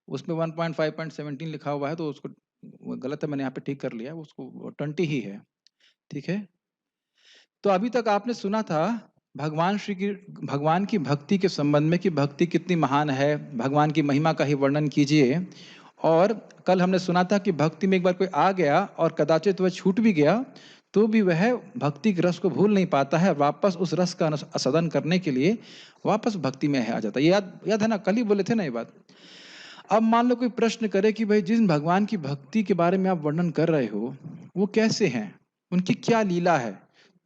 उसमें 1.5.17 लिखा हुआ है, तो उसको वो गलत है, मैंने यहाँ पे ठीक कर लिया, उसको 20 ही है, ठीक है। तो अभी तक आपने सुना था भगवान की भक्ति के संबंध में कि भक्ति कितनी महान है, भगवान की महिमा का ही वर्णन कीजिए। और कल हमने सुना था कि भक्ति में एक बार कोई आ गया और कदाचित वह छूट भी गया, तो भी वह भक्ति के रस को भूल नहीं पाता है, वापस उस रस का आस्वादन करने के लिए वापस भक्ति में आ जाता है। याद याद है ना, कल ही बोले थे ना ये बात। अब मान लो कोई प्रश्न करे कि भाई जिस भगवान की भक्ति के बारे में आप वर्णन कर रहे हो, वो कैसे हैं, उनकी क्या लीला है,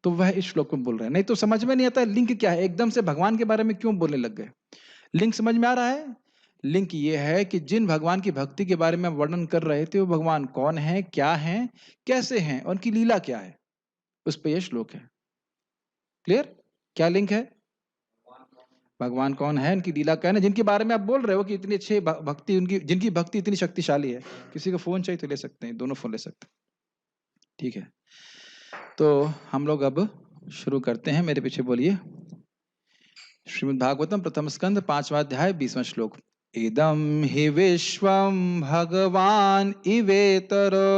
तो वह इस श्लोक में बोल रहे हैं। नहीं तो समझ में नहीं आता लिंक क्या है, एकदम से भगवान के बारे में क्यों बोलने लग गए। लिंक समझ में आ रहा है? लिंक ये है कि जिन भगवान की भक्ति के बारे में आप वर्णन कर रहे थे, वो भगवान कौन है, क्या है, कैसे हैं, और उनकी लीला क्या है, उस पर यह श्लोक है। क्लियर? क्या लिंक है? भगवान कौन है, उनकी लीला क्या है, जिनके बारे में आप बोल रहे हो कि इतनी अच्छी भक्ति उनकी, जिनकी भक्ति इतनी शक्तिशाली है। किसी को फोन चाहिए तो ले सकते हैं, दोनों फोन ले सकते हैं, ठीक है। तो हम लोग अब शुरू करते हैं, मेरे पीछे बोलिए। श्रीमद् भागवतम प्रथम स्कंद 5वां अध्याय 20वां श्लोक। इदं हि विश्वं भगवान इवेतरो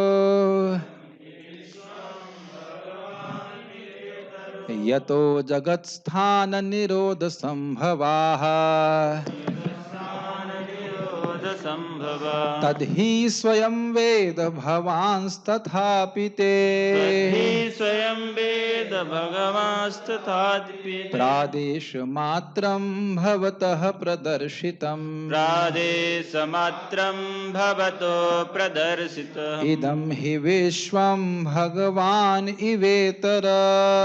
यतो जगत्स्थान निरोध संभवाः तद्हि स्वयं वेद भवांस्तथापि ते स्वयं वेद भगवांस्तथापि प्रादेशमात्रं भवतः प्रदर्शितम् प्रादेशमात्रं भवतो प्रदर्शितम् इदं हि विश्वं भगवान् इवेतर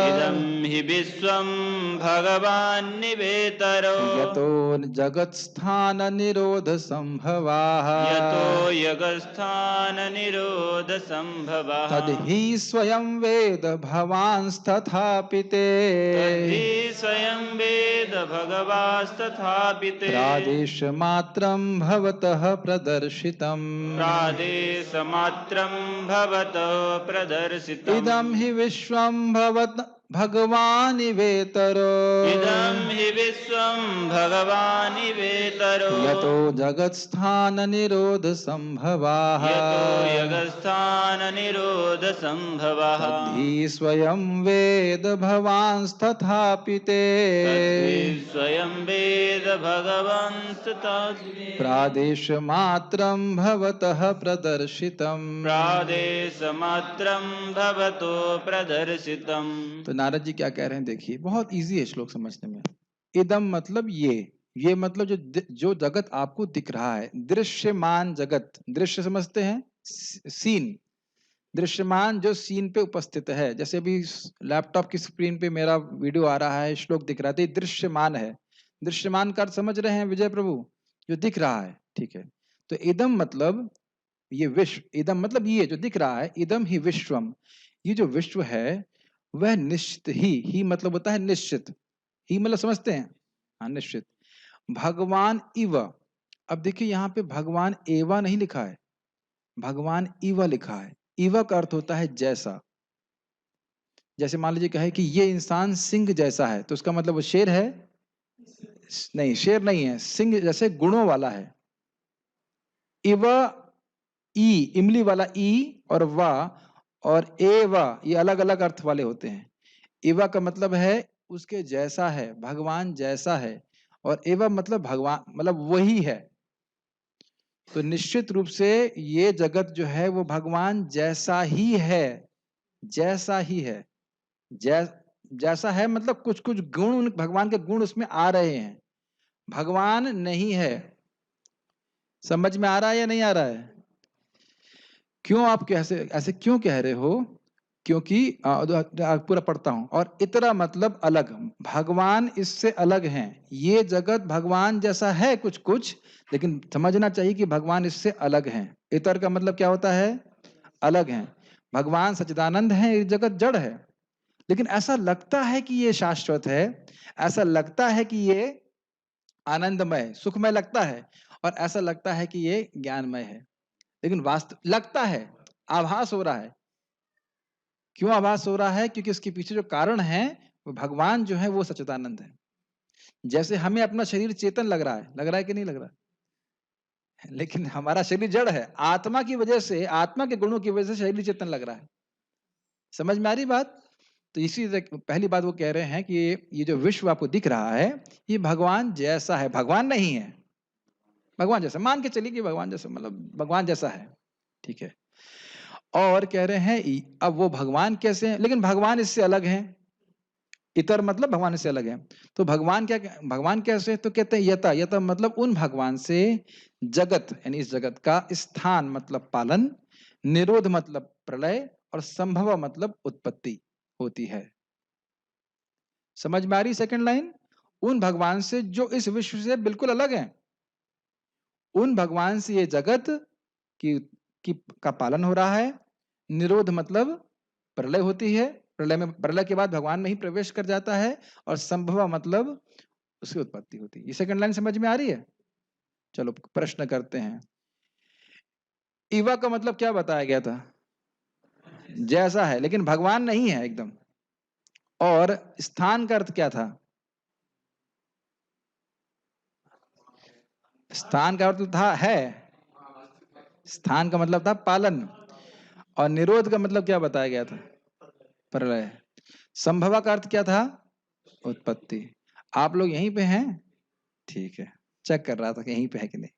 इदं हि विश्वं भगवान् निवेतरो यतो जगत्स्थान निरोध संभवाः यतो यगस्थान निरोध संभवः तद्हि स्वयं वेद भवांस्तथापि ते तद्धि स्वयं वेद भगवांस्तथापि ते प्रादेशमात्रं भवतः प्रदर्शितम् प्रादेशमात्रं भवतो प्रदर्शितम् इदं हि विश्वं भगवानिवेतरो इदं हि विश्वं भगवानिवेतरो यतो जगत्स्थान निरोध संभवाः यतो यगस्थान निरोध संभवः तद्धि स्वयं वेद भवांस्तथापि ते तद्धि स्वयं वेद भगवंस्तथापि प्रादेशमात्रं भवतः प्रदर्शितम् प्रादेशमात्रं भवतो प्रदर्शितम्। तो नारद जी क्या कह रहे हैं, देखिए बहुत इजी है श्लोक समझने में। इदम मतलब ये मतलब जो जगत आपको दिख रहा है, दृश्यमान जगत, दृश्य समझते हैं, सीन, दृश्यमान जो सीन पे उपस्थित है। जैसे अभी लैपटॉप की स्क्रीन पे मेरा वीडियो आ रहा है, श्लोक दिख रहा है, तो ये दृश्यमान है। दृश्यमान का अर्थ समझ रहे हैं विजय प्रभु, जो दिख रहा है, ठीक है। तो इदम मतलब ये विश्व, इदम मतलब ये जो दिख रहा है, इदम ही विश्वम, ये जो विश्व है वह निश्चित ही मतलब होता है निश्चित, ही मतलब समझते हैं, हाँ निश्चित। भगवान इव, अब देखिए यहाँ पे भगवान एवा नहीं लिखा है, भगवान इव लिखा है। इव का अर्थ होता है जैसा। जैसे मान लीजिए कहे कि ये इंसान सिंह जैसा है, तो उसका मतलब वो शेर है? नहीं, शेर नहीं है, सिंह जैसे गुणों वाला है। इव, ई इमली वाला ई और वा और एवा, ये अलग अलग अर्थ वाले होते हैं। इवा का मतलब है उसके जैसा है, भगवान जैसा है, और एवा मतलब भगवान मतलब वही है। तो निश्चित रूप से ये जगत जो है वो भगवान जैसा ही है, जैसा ही है। जैसा है मतलब कुछ कुछ गुण, भगवान के गुण उसमें आ रहे हैं, भगवान नहीं है। समझ में आ रहा है या नहीं आ रहा है? क्यों आप कैसे ऐसे क्यों कह रहे हो? क्योंकि पूरा पढ़ता हूं। और इतरा मतलब अलग, भगवान इससे अलग हैं। ये जगत भगवान जैसा है कुछ कुछ, लेकिन समझना चाहिए कि भगवान इससे अलग हैं। इतर का मतलब क्या होता है? अलग हैं। भगवान सच्चिदानंद है, ये जगत जड़ है, लेकिन ऐसा लगता है कि ये शाश्वत है, ऐसा लगता है कि ये आनंदमय सुखमय लगता है, और ऐसा लगता है कि ये ज्ञानमय है, लेकिन वास्तव लगता है, आभास हो रहा है। क्यों आभास हो रहा है? क्योंकि इसके पीछे जो कारण है वो भगवान जो है वो सच्चिदानंद है। जैसे हमें अपना शरीर चेतन लग रहा है कि नहीं लग रहा लेकिन हमारा शरीर जड़ है, आत्मा की वजह से, आत्मा के गुणों की वजह से शरीर चेतन लग रहा है। समझ में आ रही बात? तो इसी पहली बात वो कह रहे हैं कि ये जो विश्व आपको दिख रहा है, ये भगवान जैसा है, भगवान नहीं है, भगवान जैसा मान के चलिए कि भगवान जैसा, मतलब भगवान जैसा है, ठीक है। और कह रहे हैं अब वो भगवान कैसे हैं, लेकिन भगवान इससे अलग हैं। इतर मतलब भगवान से अलग है। तो भगवान क्या, भगवान कैसे, तो कहते हैं यथा, यथा मतलब उन भगवान से जगत यानी इस जगत का स्थान मतलब पालन, निरोध मतलब प्रलय, और संभव मतलब उत्पत्ति होती है। समझ में आ रही सेकंड लाइन? उन भगवान से जो इस विश्व से बिल्कुल अलग है, उन भगवान से ये जगत की, की का पालन हो रहा है। निरोध मतलब प्रलय होती है, प्रलय में, प्रलय के बाद भगवान में ही प्रवेश कर जाता है। और संभव मतलब उसकी उत्पत्ति होती है। ये सेकंड लाइन समझ में आ रही है? चलो प्रश्न करते हैं। ईवा का मतलब क्या बताया गया था? जैसा है, लेकिन भगवान नहीं है एकदम। और स्थान का अर्थ क्या था? स्थान का अर्थ था है, स्थान का मतलब था पालन। और निरोध का मतलब क्या बताया गया था? प्रलय। संभवा का अर्थ क्या था? उत्पत्ति। आप लोग यहीं पे हैं? ठीक है, चेक कर रहा था कि यहीं पे है कि नहीं।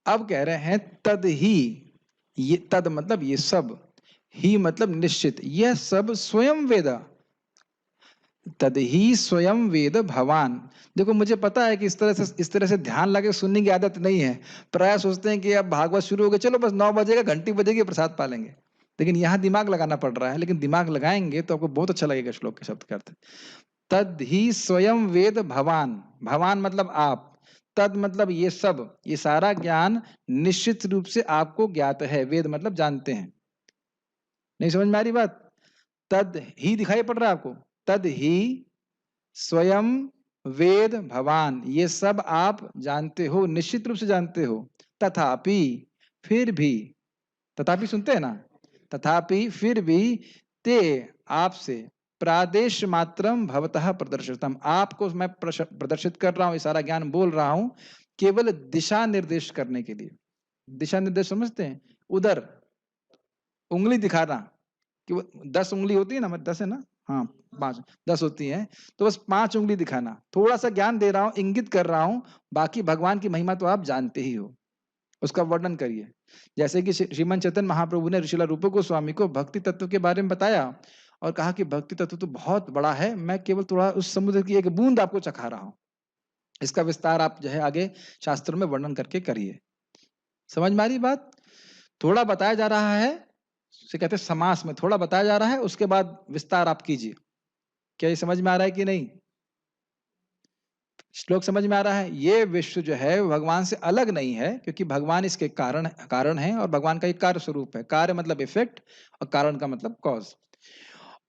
अब कह रहे हैं तद ही, ये तद मतलब ये सब, ही मतलब निश्चित, यह सब स्वयं वेदा, तद ही स्वयं वेद भवान। देखो मुझे पता है कि इस तरह से ध्यान लगे सुनने की आदत नहीं है। प्राय सोचते हैं कि अब भागवत शुरू हो गया, चलो बस 9 बजेगा, घंटी बजेगी, प्रसाद पालेंगे। लेकिन यहाँ दिमाग लगाना पड़ रहा है, लेकिन दिमाग लगाएंगे तो आपको बहुत अच्छा लगेगा श्लोक के शब्द का अर्थ। तद ही स्वयं वेद भवान, भवान मतलब आप, तद मतलब ये सब, ये सारा ज्ञान निश्चित रूप से आपको ज्ञात है। वेद मतलब जानते हैं। नहीं समझ में आ रही बात? तद ही दिखाई पड़ रहा है आपको? तद ही स्वयं वेद भवान, ये सब आप जानते हो, निश्चित रूप से जानते हो। तथापि, फिर भी, तथापि सुनते हैं ना, तथापि फिर भी, ते आपसे, प्रादेश मात्रम भवतः प्रदर्शितम, आपको मैं प्रदर्शित कर रहा हूं, ये सारा ज्ञान बोल रहा हूं केवल दिशा निर्देश करने के लिए। दिशा निर्देश समझते हैं? उधर उंगली दिखाना, कि वो 10 उंगली होती है ना, 10 है ना, हाँ 5 10 होती है, तो बस 5 उंगली दिखाना, थोड़ा सा ज्ञान दे रहा हूं, इंगित कर रहा हूं। बाकी भगवान की महिमा तो आप जानते ही हो, उसका वर्णन करिए। जैसे कि श्रीमन चैतन्य महाप्रभु ने ऋषिला रूप गोस्वामी को भक्ति तत्व के बारे में बताया और कहा कि भक्ति तत्व तो बहुत बड़ा है, मैं केवल थोड़ा उस समुद्र की एक बूंद आपको चखा रहा हूं। इसका विस्तार आप जो है आगे शास्त्रों में वर्णन करके करिए। समझ में आ रही बात? थोड़ा बताया जा रहा है, उसे कहते हैं समास में थोड़ा बताया जा रहा है, उसके बाद विस्तार आप कीजिए। क्या ये समझ में आ रहा है कि नहीं? श्लोक समझ में आ रहा है? ये विश्व जो है भगवान से अलग नहीं है, क्योंकि भगवान इसके कारण है, और भगवान का एक कार्य स्वरूप है। कार्य मतलब इफेक्ट, और कारण का मतलब कॉज।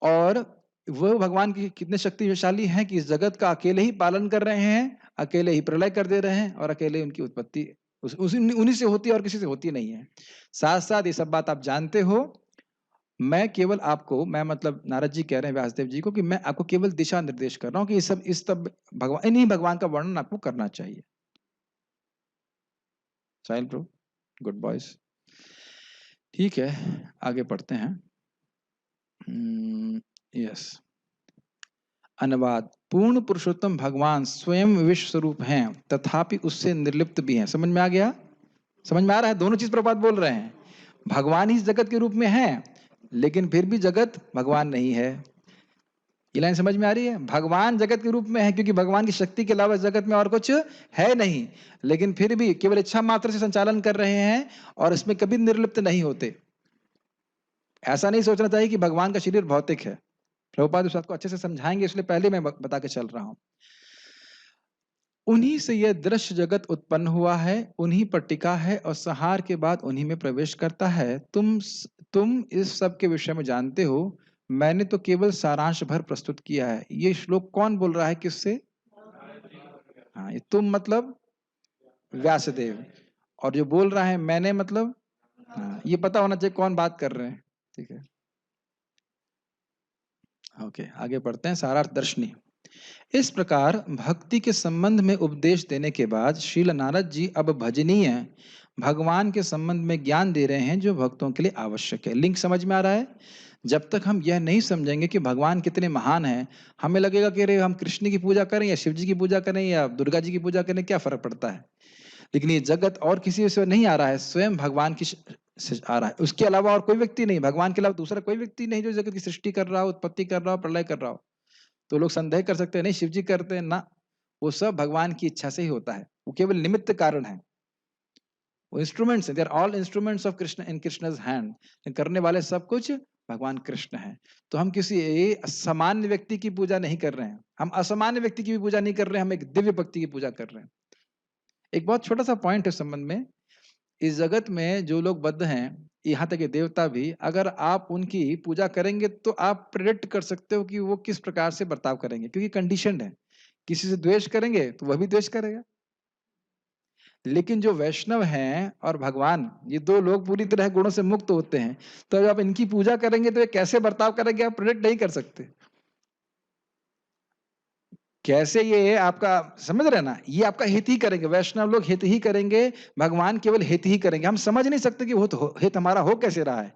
और वो भगवान की कितने शक्तिशाली हैं कि इस जगत का अकेले ही पालन कर रहे हैं, अकेले ही प्रलय कर दे रहे हैं, और अकेले उनकी उत्पत्ति उन्हीं से होती है और किसी से होती नहीं है। साथ साथ ये सब बात आप जानते हो। मैं केवल आपको, मैं मतलब नारद जी कह रहे हैं व्यासदेव जी को, कि मैं आपको केवल दिशा निर्देश कर रहा हूँ कि इस सब भगवान, इन्हीं भगवान का वर्णन आपको करना चाहिए। साहिल ब्रो, गुड बॉयज। ठीक है, आगे पढ़ते हैं। यस, अनुवाद। पूर्ण पुरुषोत्तम भगवान स्वयं विश्व स्वरूप हैं, तथापि उससे निर्लिप्त भी हैं। समझ में आ गया? समझ में आ रहा है? दोनों चीज प्रभुपाद बोल रहे हैं। भगवान ही इस जगत के रूप में है, लेकिन फिर भी जगत भगवान नहीं है। ये लाइन समझ में आ रही है? भगवान जगत के रूप में है क्योंकि भगवान की शक्ति के अलावा जगत में और कुछ है नहीं, लेकिन फिर भी केवल इच्छा मात्र से संचालन कर रहे हैं, और इसमें कभी निर्लिप्त नहीं होते। ऐसा नहीं सोचना चाहिए कि भगवान का शरीर भौतिक है। प्रभुपाद इस बात को अच्छे से समझाएंगे, इसलिए पहले मैं बता के चल रहा हूं। उन्हीं से यह दृश्य जगत उत्पन्न हुआ है, उन्हीं पर टिका है, और संहार के बाद उन्हीं में प्रवेश करता है। तुम इस सब के विषय में जानते हो, मैंने तो केवल सारांश भर प्रस्तुत किया है। ये श्लोक कौन बोल रहा है, किससे? हाँ, ये तुम मतलब व्यासदेव, और जो बोल रहा है मैंने मतलब, हाँ, ये पता होना चाहिए कौन बात कर रहे हैं। ठीक है, ओके, आगे बढ़ते हैं। सारार्थ दर्शनी। इस प्रकार भक्ति के संबंध में उपदेश देने के बाद श्रील नारद जी अब भजनीय भगवान के संबंध में ज्ञान दे रहे हैं जो भक्तों के लिए आवश्यक है। लिंक समझ में आ रहा है? जब तक हम यह नहीं समझेंगे कि भगवान कितने महान हैं, हमें लगेगा कि अरे हम कृष्ण की पूजा करें या शिव जी की पूजा करें या दुर्गा जी की पूजा करें, क्या फर्क पड़ता है। लेकिन ये जगत और किसी से नहीं आ रहा है, स्वयं भगवान की से आ रहा है। उसके अलावा और कोई व्यक्ति नहीं, भगवान के अलावा दूसरा कोई व्यक्ति नहीं जो जगत की सृष्टि कर रहा हो, उत्पत्ति कर रहा हो, प्रलय कर रहा हो। तो लोग संदेह कर सकते हैं, नहीं शिव जी करते हैं ना, वो सब भगवान की इच्छा से ही होता है। वो केवल निमित्त कारण है। वो इंस्ट्रूमेंट्स हैं, they are all instruments of Krishna in Krishna's hand. करने वाले सब कुछ भगवान कृष्ण हैं। तो हम किसी सामान्य व्यक्ति की पूजा नहीं कर रहे हैं, हम असामान्य व्यक्ति की भी पूजा नहीं कर रहे हैं, हम एक दिव्य भक्ति की पूजा कर रहे हैं। एक बहुत छोटा सा पॉइंट है इस संबंध में, इस जगत में जो लोग बद्ध हैं, यहाँ तक कि देवता भी, अगर आप उनकी पूजा करेंगे तो आप प्रेडिक्ट कर सकते हो कि वो किस प्रकार से बर्ताव करेंगे, क्योंकि कंडीशनड है। किसी से द्वेष करेंगे तो वह भी द्वेष करेगा। लेकिन जो वैष्णव हैं और भगवान, ये दो लोग पूरी तरह गुणों से मुक्त होते हैं। तो जब आप इनकी पूजा करेंगे तो ये कैसे बर्ताव करेंगे आप प्रेडिक्ट नहीं कर सकते। कैसे ये आपका समझ रहे ना, ये आपका हित ही करेंगे, वैष्णव लोग हित ही करेंगे, भगवान केवल हित ही करेंगे। हम समझ नहीं सकते कि हित हमारा हो कैसे रहा है,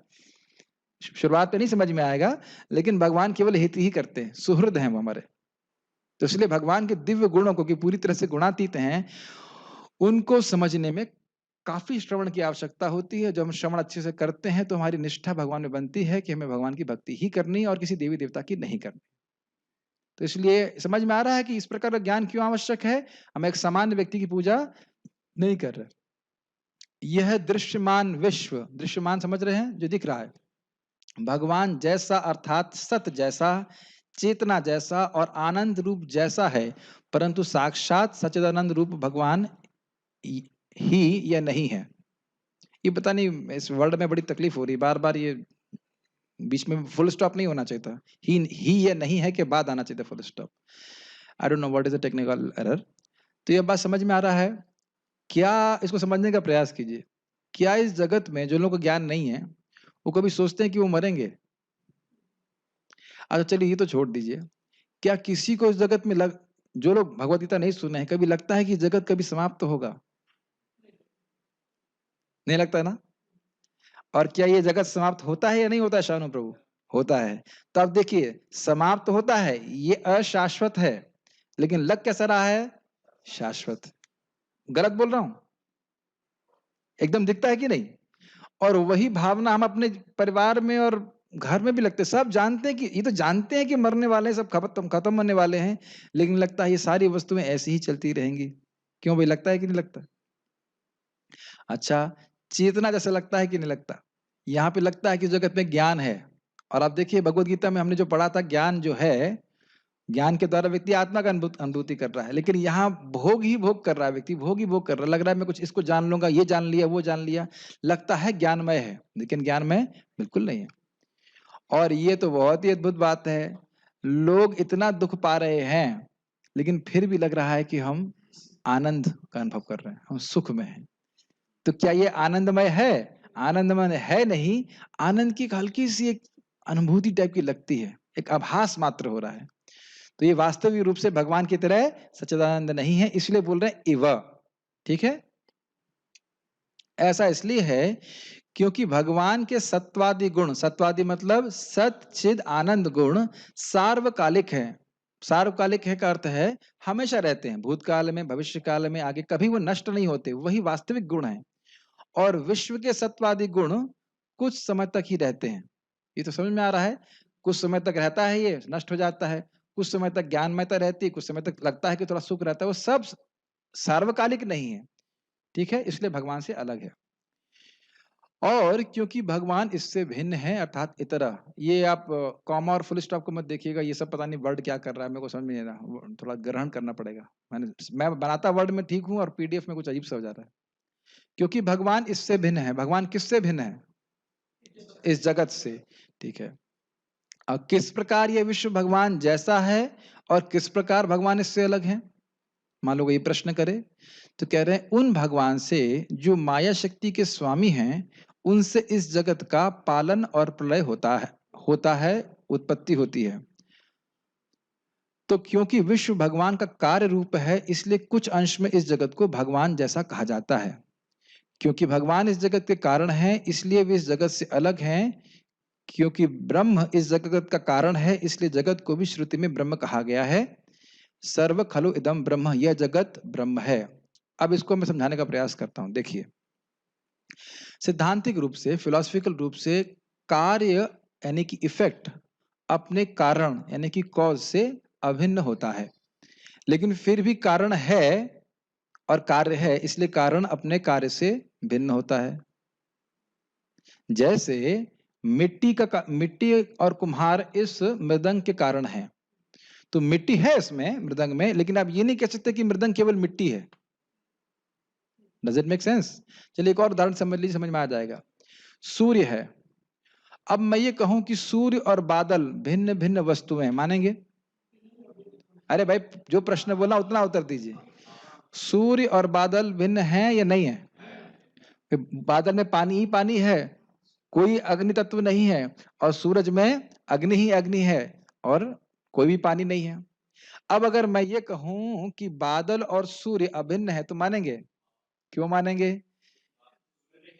शुरुआत में नहीं समझ में आएगा, लेकिन भगवान केवल हित ही करते हैं, सुहृद हैं वो हमारे। तो इसलिए भगवान के दिव्य गुणों को, कि पूरी तरह से गुणातीत हैं, उनको समझने में काफी श्रवण की आवश्यकता होती है। जब हम श्रवण अच्छे से करते हैं तो हमारी निष्ठा भगवान में बनती है कि हमें भगवान की भक्ति ही करनी है और किसी देवी देवता की नहीं करनी। तो इसलिए समझ में आ रहा है कि इस प्रकार का ज्ञान क्यों आवश्यक है। हम एक सामान्य व्यक्ति की पूजा नहीं कर रहे। यह दृश्यमान विश्व, दृश्यमान समझ रहे हैं, जो दिख रहा है, भगवान जैसा अर्थात सत जैसा, चेतना जैसा और आनंद रूप जैसा है, परंतु साक्षात सच्चिदानंद रूप भगवान ही या नहीं है। ये पता नहीं, इस वर्ड में बड़ी तकलीफ हो रही, बार बार ये बीच में फुल स्टॉप नहीं होना चाहिए था, ही या नहीं है के बाद आना चाहिए था full stop. I don't know what is the technical error. तो ये बात समझ में आ रहा है क्या? इसको समझने का प्रयास कीजिए। क्या इस जगत में जो लोगों को ज्ञान नहीं है, वो कभी सोचते हैं कि वो मरेंगे? अच्छा चलिए ये तो छोड़ दीजिए, क्या किसी को इस जगत में जो लोग भगवत गीता नहीं सुने हैं, कभी लगता है कि जगत कभी समाप्त होगा? नहीं लगता है ना? और क्या ये जगत समाप्त होता है या नहीं होता है शानु प्रभु? होता है। तो अब देखिए, समाप्त होता है, ये अशाश्वत है, लेकिन लग कैसा रहा है? शाश्वत। गलत बोल रहा हूं? एकदम दिखता है कि नहीं? और वही भावना हम अपने परिवार में और घर में भी लगते हैं। सब जानते हैं कि, ये तो जानते हैं कि मरने वाले हैं, सब खत्म होने वाले हैं, लेकिन लगता है ये सारी वस्तुएं ऐसी ही चलती रहेंगी। क्यों भाई, लगता है कि नहीं लगता? अच्छा, चेतना जैसा लगता है कि नहीं लगता? यहाँ पे लगता है कि जगत में ज्ञान है। और आप देखिए भगवत गीता में हमने जो पढ़ा था, ज्ञान जो है, ज्ञान के द्वारा व्यक्ति आत्मा का अनुभूति कर रहा है, लेकिन यहाँ भोग ही भोग कर रहा है, व्यक्ति भोग ही भोग कर रहा है। लग रहा है मैं कुछ इसको जान लूंगा, ये जान लिया, वो जान लिया, लगता है ज्ञानमय है, लेकिन ज्ञानमय बिल्कुल नहीं है। और ये तो बहुत ही अद्भुत बात है, लोग इतना दुख पा रहे हैं, लेकिन फिर भी लग रहा है कि हम आनंद का अनुभव कर रहे हैं, हम सुख में हैं। तो क्या ये आनंदमय है? आनंदमय है नहीं। आनंद की हल्की सी एक अनुभूति टाइप की लगती है, एक आभास मात्र हो रहा है। तो ये वास्तविक रूप से भगवान की तरह सच्चिदानंद नहीं है, इसलिए बोल रहे हैं इव। ठीक है, ऐसा इसलिए है क्योंकि भगवान के सत्वादि गुण, सत्वादि मतलब सत चिद आनंद गुण, सार्वकालिक है। सार्वकालिक है का अर्थ है हमेशा रहते हैं, भूतकाल में, भविष्य काल में, आगे कभी वो नष्ट नहीं होते, वही वास्तविक गुण है। और विश्व के सत्वादि गुण कुछ समय तक ही रहते हैं। ये तो समझ में आ रहा है, कुछ समय तक रहता है, ये नष्ट हो जाता है। कुछ समय तक ज्ञानमयता रहती है, कुछ समय तक लगता है कि थोड़ा सुख रहता है, वो सब सार्वकालिक नहीं है। ठीक है, इसलिए भगवान से अलग है। और क्योंकि भगवान इससे भिन्न है, अर्थात इतरा, ये आप कॉमा और फुल स्टॉप को मत देखिएगा, ये सब पता नहीं वर्ड क्या कर रहा है, मेरे को समझ में नहीं आ रहा, थोड़ा ग्रहण करना पड़ेगा। मैं बनाता वर्ड में ठीक हूँ और पीडीएफ में कुछ अजीब सा हो जा रहा है। क्योंकि भगवान इससे भिन्न है। भगवान किससे भिन्न है? इस जगत से। ठीक है, अब किस प्रकार यह विश्व भगवान जैसा है और किस प्रकार भगवान इससे अलग है? मान लो ये प्रश्न करे तो कह रहे हैं उन भगवान से जो माया शक्ति के स्वामी हैं, उनसे इस जगत का पालन और प्रलय होता है, उत्पत्ति होती है। तो क्योंकि विश्व भगवान का कार्य रूप है, इसलिए कुछ अंश में इस जगत को भगवान जैसा कहा जाता है। क्योंकि भगवान इस जगत के कारण हैं, इसलिए वे इस जगत से अलग हैं। क्योंकि ब्रह्म इस जगत का कारण है, इसलिए जगत को भी श्रुति में ब्रह्म कहा गया है। सर्व खलु इदम ब्रह्म, यह जगत ब्रह्म है। अब इसको मैं समझाने का प्रयास करता हूं। देखिए, सिद्धांतिक रूप से, फिलोसफिकल रूप से, कार्य यानी कि इफेक्ट अपने कारण यानी कि कॉज से अभिन्न होता है, लेकिन फिर भी कारण है और कार्य है, इसलिए कारण अपने कार्य से भिन्न होता है। जैसे मिट्टी और कुम्हार इस मृदंग के कारण है, तो मिट्टी है इसमें मृदंग में, लेकिन आप ये नहीं कह सकते कि मृदंग केवल मिट्टी है। Does it make sense? चलिए एक और उदाहरण समझ लीजिए, समझ में आ जाएगा। सूर्य है, अब मैं ये कहूं कि सूर्य और बादल भिन्न भिन्न वस्तुएं, मानेंगे? अरे भाई, जो प्रश्न बोला उतना उत्तर दीजिए। सूर्य और बादल भिन्न हैं या नहीं है? बादल में पानी ही पानी है, कोई अग्नि तत्व नहीं है, और सूरज में अग्नि ही अग्नि है और कोई भी पानी नहीं है। अब अगर मैं ये कहूं कि बादल और सूर्य अभिन्न है, तो मानेंगे? क्यों मानेंगे?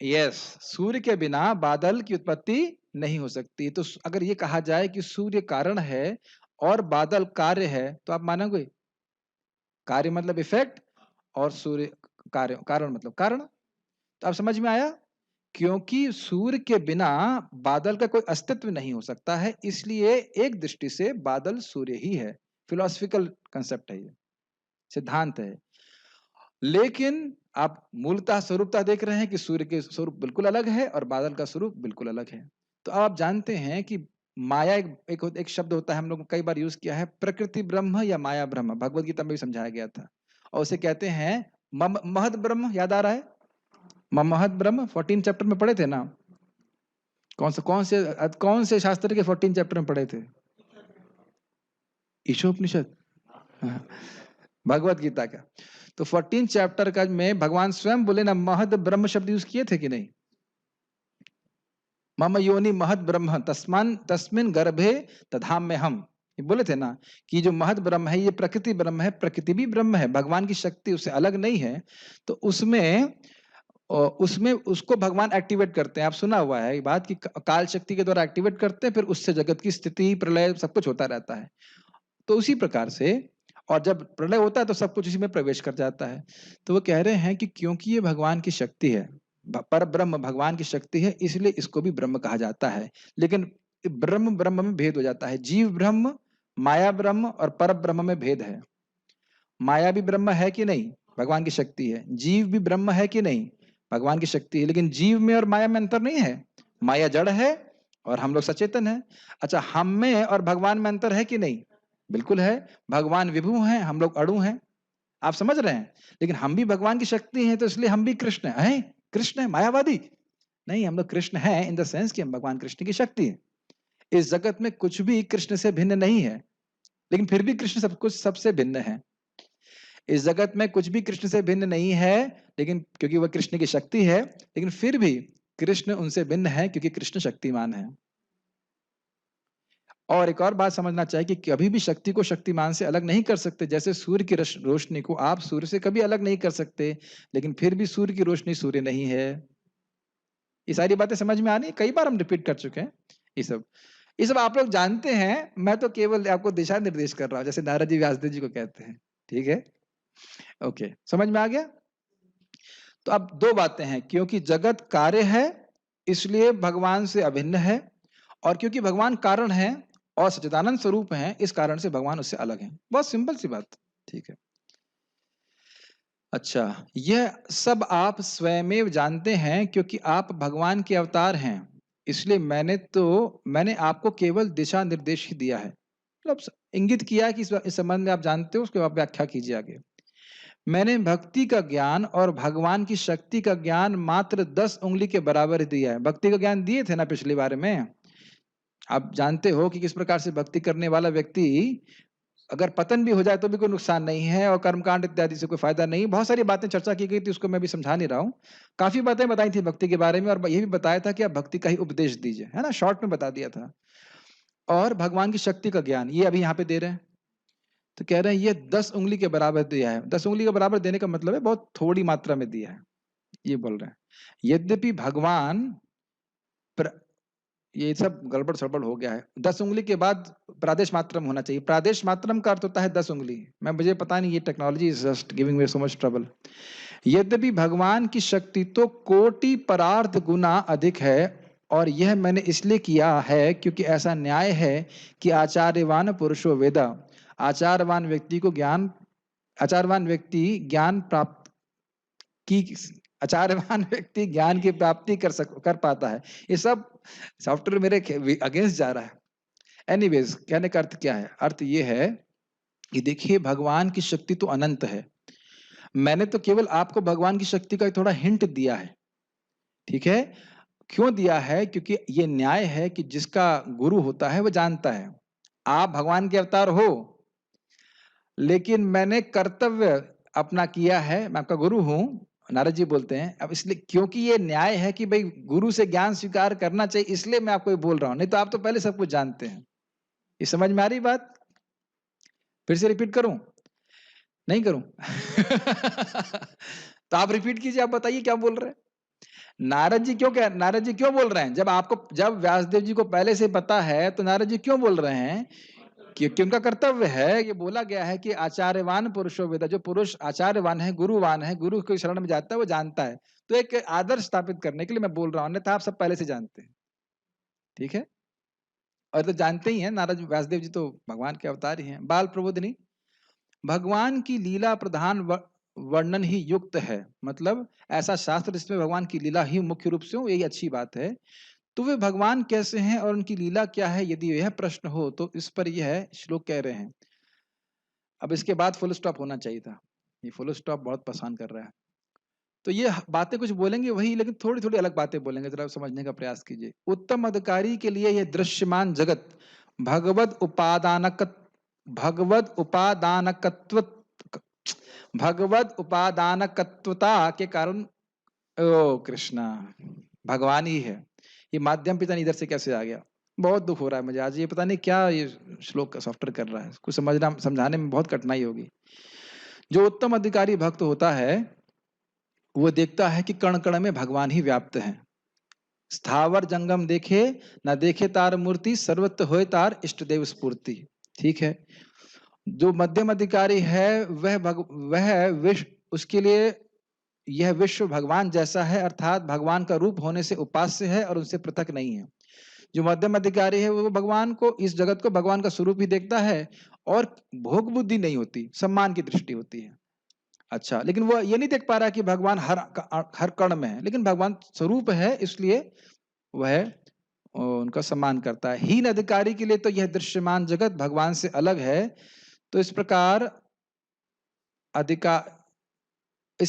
यस, सूर्य के बिना बादल की उत्पत्ति नहीं हो सकती। तो अगर ये कहा जाए कि सूर्य कारण है और बादल कार्य है, तो आप मानोगे? कार्य मतलब इफेक्ट और सूर्य कार्य, कारण मतलब कारण। तो आप समझ में आया? क्योंकि सूर्य के बिना बादल का कोई अस्तित्व नहीं हो सकता है, इसलिए एक दृष्टि से बादल सूर्य ही है। फिलोसफिकल कंसेप्ट है, ये सिद्धांत है। लेकिन आप मूलतः स्वरूपता देख रहे हैं कि सूर्य के स्वरूप बिल्कुल अलग है और बादल का स्वरूप बिल्कुल अलग है। तो अब आप जानते हैं कि माया एक शब्द होता है, हम लोग कई बार यूज किया है, प्रकृति ब्रह्म या माया ब्रह्म, भगवत गीता में भी समझाया गया था। और उसे कहते हैं महद ब्रह्म। याद आ रहा है? महद ब्रह्म 14 चैप्टर में पढ़े थे ना? कौन से शास्त्र के 14 चैप्टर में पढ़े थे? ईशोपनिषद, भगवत गीता का। तो 14 चैप्टर का में भगवान स्वयं बोले ना, महद ब्रह्म शब्द यूज किए थे कि नहीं? मम योनि महद ब्रह्म तस्मिन गर्भे तधाम में हम, ये बोले थे ना कि जो महद ब्रह्म है ये प्रकृति ब्रह्म है, प्रकृति भी ब्रह्म है, भगवान की शक्ति उससे अलग नहीं है। तो उसमें उसको भगवान एक्टिवेट करते हैं। आप सुना हुआ है ये बात कि काल शक्ति के द्वारा एक्टिवेट करते हैं, फिर उससे जगत की स्थिति प्रलय सब कुछ होता रहता है। तो उसी प्रकार से, और जब प्रलय होता है तो सब कुछ इसी में प्रवेश कर जाता है। तो वो कह रहे हैं कि क्योंकि ये भगवान की शक्ति है, पर ब्रह्म भगवान की शक्ति है, इसलिए इसको भी ब्रह्म कहा जाता है। लेकिन ब्रह्म ब्रह्म में भेद हो जाता है। जीव ब्रह्म, माया ब्रह्म और पर ब्रह्म में भेद है। माया भी ब्रह्म है कि नहीं? भगवान की शक्ति है। जीव भी ब्रह्म है कि नहीं? भगवान की शक्ति है। लेकिन जीव में और माया में अंतर नहीं है। माया जड़ है और हम लोग सचेतन है। अच्छा, हम में और भगवान में अंतर है कि नहीं? बिल्कुल है। भगवान विभु हैं, हम लोग अणु हैं। आप समझ रहे हैं? लेकिन हम भी भगवान की शक्ति हैं, तो इसलिए हम भी कृष्ण हैं। कृष्ण है मायावादी नहीं, हम लोग कृष्ण हैं इन द सेंस कि हम भगवान कृष्ण की शक्ति है। इस जगत में कुछ भी कृष्ण से भिन्न नहीं है, लेकिन फिर भी कृष्ण सब कुछ सबसे भिन्न है। इस जगत में कुछ भी कृष्ण से भिन्न नहीं है, लेकिन क्योंकि वह कृष्ण की शक्ति है, लेकिन फिर भी कृष्ण उनसे भिन्न है क्योंकि कृष्ण शक्तिमान है। और एक और बात समझना चाहिए कि कभी भी शक्ति को शक्तिमान से अलग नहीं कर सकते। जैसे सूर्य की रोशनी को आप सूर्य से कभी अलग नहीं कर सकते, लेकिन फिर भी सूर्य की रोशनी सूर्य नहीं है। ये सारी बातें समझ में आनी, कई बार हम रिपीट कर चुके हैं। ये सब आप लोग जानते हैं, मैं तो केवल आपको दिशा निर्देश कर रहा हूं, जैसे नारद जी व्यासदेव जी को कहते हैं। ठीक है, ओके, समझ में आ गया? तो अब दो बातें हैं, क्योंकि जगत कार्य है इसलिए भगवान से अभिन्न है, और क्योंकि भगवान कारण है और सच्चिदानंद स्वरूप है, इस कारण से भगवान उससे अलग है। बहुत सिंपल सी बात। ठीक है, अच्छा, यह सब आप स्वयमेव जानते हैं, क्योंकि आप भगवान के अवतार हैं। इसलिए मैंने आपको केवल दिशा निर्देश ही दिया है, मतलब इंगित किया कि इस संबंध में आप जानते हो, उसके बाद व्याख्या कीजिए आगे। मैंने भक्ति का ज्ञान और भगवान की शक्ति का ज्ञान मात्र 10 उंगली के बराबर दिया है। भक्ति का ज्ञान दिए थे ना पिछली बार में। आप जानते हो कि किस प्रकार से भक्ति करने वाला व्यक्ति अगर पतन भी हो जाए तो भी कोई नुकसान नहीं है, और कर्मकांड इत्यादि से कोई फायदा नहीं। बहुत सारी बातें चर्चा की गई थी, उसको मैं भी समझा नहीं रहा हूँ। काफी बातें बताई थी भक्ति के बारे में, और ये भी बताया था कि आप भक्ति का ही उपदेश दीजिए, है ना, शॉर्ट में बता दिया था। और भगवान की शक्ति का ज्ञान ये अभी यहाँ पे दे रहे हैं। तो कह रहे हैं ये 10 उंगली के बराबर दिया है। 10 उंगली के बराबर देने का मतलब है बहुत थोड़ी मात्रा में दिया है। ये बोल रहे हैं। यद्यपि भगवान ये सब गड़बड़ सड़बड़ हो गया है। 10 उंगली के बाद प्रादेश मात्रम होना चाहिए। प्रादेश मात्रम का अर्थ होता है 10 उंगली। मुझे पता नहीं, ये technology is just giving me so much trouble. यद्यपि भगवान की शक्ति तो कोटि परार्ध गुना अधिक है, और यह मैंने इसलिए किया है क्योंकि ऐसा न्याय है कि आचार्यवान पुरुषो वेदा। आचार्यवान व्यक्ति ज्ञान प्राप्त की आचार्यवान व्यक्ति ज्ञान की प्राप्ति कर पाता है। ये सब सॉफ्टवेयर मेरे अगेंस्ट जा रहा है। एनीवेज, कहने का अर्थ क्या है? अर्थ ये है कि देखिए, भगवान की शक्ति तो अनंत है। मैंने तो केवल आपको भगवान की शक्ति का थोड़ा हिंट दिया है, ठीक है? क्यों दिया है? क्योंकि ये न्याय है कि जिसका गुरु होता है वो जानता है। आप भगवान के अवतार हो, लेकिन मैंने कर्तव्य अपना किया है, मैं आपका गुरु हूं, नारद जी बोलते हैं। अब इसलिए, क्योंकि ये न्याय है कि भाई गुरु से ज्ञान स्वीकार करना चाहिए, इसलिए मैं आपको ये बोल रहा हूं। नहीं तो आप तो पहले सब कुछ जानते हैं। ये समझ में आ रही बात? फिर से रिपीट करूं? नहीं करूं? तो आप रिपीट कीजिए, आप बताइए क्या बोल रहे हैं। नारद जी क्यों बोल रहे हैं? जब व्यासदेव जी को पहले से पता है, तो नारद जी क्यों बोल रहे हैं? क्योंकि उनका कर्तव्य है। ये बोला गया है कि आचार्यवान पुरुषो वेदा। जो पुरुष आचार्यवान है, गुरुवान है, गुरु के शरण में जाता है, वो जानता है। तो एक आदर्श स्थापित करने के लिए मैं बोल रहा हूं, अन्यथा आप सब पहले से जानते हैं, ठीक है? और तो जानते ही हैं, नारद व्यासदेव जी तो भगवान के अवतार ही हैं। बाल प्रबोधिनी, भगवान की लीला प्रधान वर्णन ही युक्त है। मतलब ऐसा शास्त्र जिसमें भगवान की लीला ही मुख्य रूप से हो, यही अच्छी बात है। तो वे भगवान कैसे हैं और उनकी लीला क्या है, यदि यह प्रश्न हो तो इस पर यह श्लोक कह रहे हैं। अब इसके बाद फुल स्टॉप होना चाहिए था, ये फुल स्टॉप बहुत परेशान कर रहा है। तो ये बातें कुछ बोलेंगे वही, लेकिन थोड़ी थोड़ी अलग बातें बोलेंगे, जरा समझने का प्रयास कीजिए। उत्तम अधिकारी के लिए यह दृश्यमान जगत भगवद उपादानक भगवद उपादानकत्व भगवद उपादानकत्वता के कारण, ओ कृष्णा, भगवान ही है। ये माध्यम पिता इधर से कैसे आ गया? बहुत दुख हो रहा है मुझे आज। ये पता नहीं क्या ये श्लोक का सॉफ्टवेयर कर रहा है, कुछ समझाने में बहुत कठिनाई होगी। जो उत्तम अधिकारी भक्त होता है, वो देखता है कि कण कण में भगवान ही व्याप्त है। स्थावर जंगम देखे न देखे तार मूर्ति, सर्वत्र होए तार इष्ट देव स्फूर्ति। ठीक है? जो मध्यम अधिकारी है, वह विश्व, उसके लिए यह विश्व भगवान जैसा है, अर्थात भगवान का रूप होने से उपास्य है और उनसे पृथक नहीं है। जो मध्यम अधिकारी है, वो भगवान को, इस जगत को भगवान का स्वरूप ही देखता है, और भोग बुद्धि नहीं होती, सम्मान की दृष्टि होती है। अच्छा, लेकिन वो ये नहीं देख पा रहा कि भगवान हर कण में है, लेकिन भगवान स्वरूप है, इसलिए वह उनका सम्मान करता है। हीन अधिकारी के लिए तो यह दृश्यमान जगत भगवान से अलग है। तो इस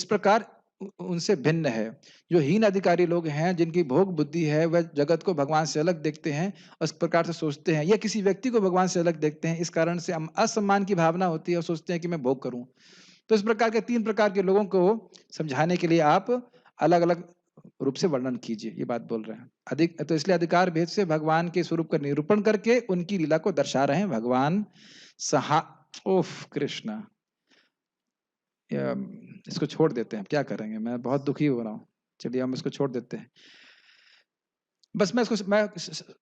प्रकार उनसे भिन्न है। जो हीन अधिकारी लोग हैं, जिनकी भोग बुद्धि है, वह जगत को भगवान से अलग देखते हैं, उस प्रकार से सोचते हैं, या किसी व्यक्ति को भगवान से अलग देखते हैं। इस कारण से असम्मान की भावना होती है और सोचते हैं कि मैं भोग करूं। तो इस प्रकार के 3 प्रकार के लोगों को समझाने के लिए आप अलग अलग रूप से वर्णन कीजिए, ये बात बोल रहे हैं। तो इसलिए अधिकार भेद से भगवान के स्वरूप का निरूपण करके उनकी लीला को दर्शा रहे हैं। भगवान ओफ कृष्णा, इसको छोड़ देते हैं, क्या करेंगे, मैं बहुत दुखी हो रहा हूँ। चलिए हम इसको छोड़ देते हैं। बस मैं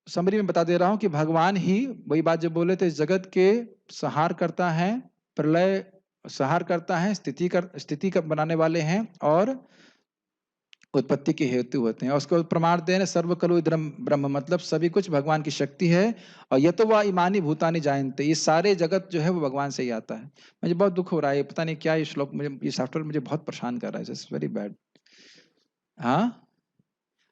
समरी में बता दे रहा हूँ कि भगवान ही, वही बात जो बोले थे, जगत के संहार करता है, प्रलय संहार करता है, स्थिति का बनाने वाले हैं, और उत्पत्ति के हेतु होते हैं। और उसको प्रमाण दे रहे, सर्व खलु इदं ब्रह्म, मतलब सभी कुछ भगवान की शक्ति है। और ये तो वह इमानी भूतानी जानते, ये सारे जगत जो है वो भगवान से ही आता है। मुझे बहुत दुख हो रहा है, पता नहीं क्या ये श्लोक, मुझे ये सॉफ्टवेयर मुझे बहुत परेशान कर रहा है, इट्स वेरी बैड। हाँ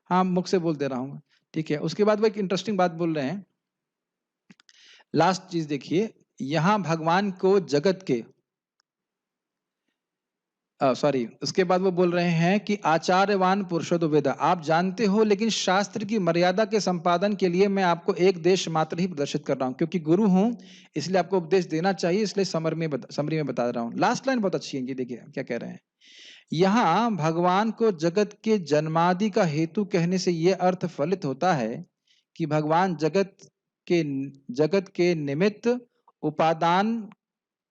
हाँ, मुख से बोल दे रहा हूँ, ठीक है। उसके बाद वो एक इंटरेस्टिंग बात बोल रहे हैं, लास्ट चीज देखिए, यहां भगवान को जगत के सॉरी, उसके बाद वो बोल रहे हैं कि आचार्यवान पुरुषोत्तम वेदा, आप जानते हो, लेकिन शास्त्र की मर्यादा के संपादन के लिए मैं आपको एक देश मात्र ही प्रदर्शित कर रहा हूं, क्योंकि गुरु हूं, इसलिए आपको उपदेश देना चाहिए, इसलिए समरी में बता रहा हूं। लास्ट लाइन बहुत अच्छी है, ये देखिए क्या कह रहे हैं। यहाँ भगवान को जगत के जन्मादि का हेतु कहने से यह अर्थ फलित होता है कि भगवान जगत के निमित्त, उपादान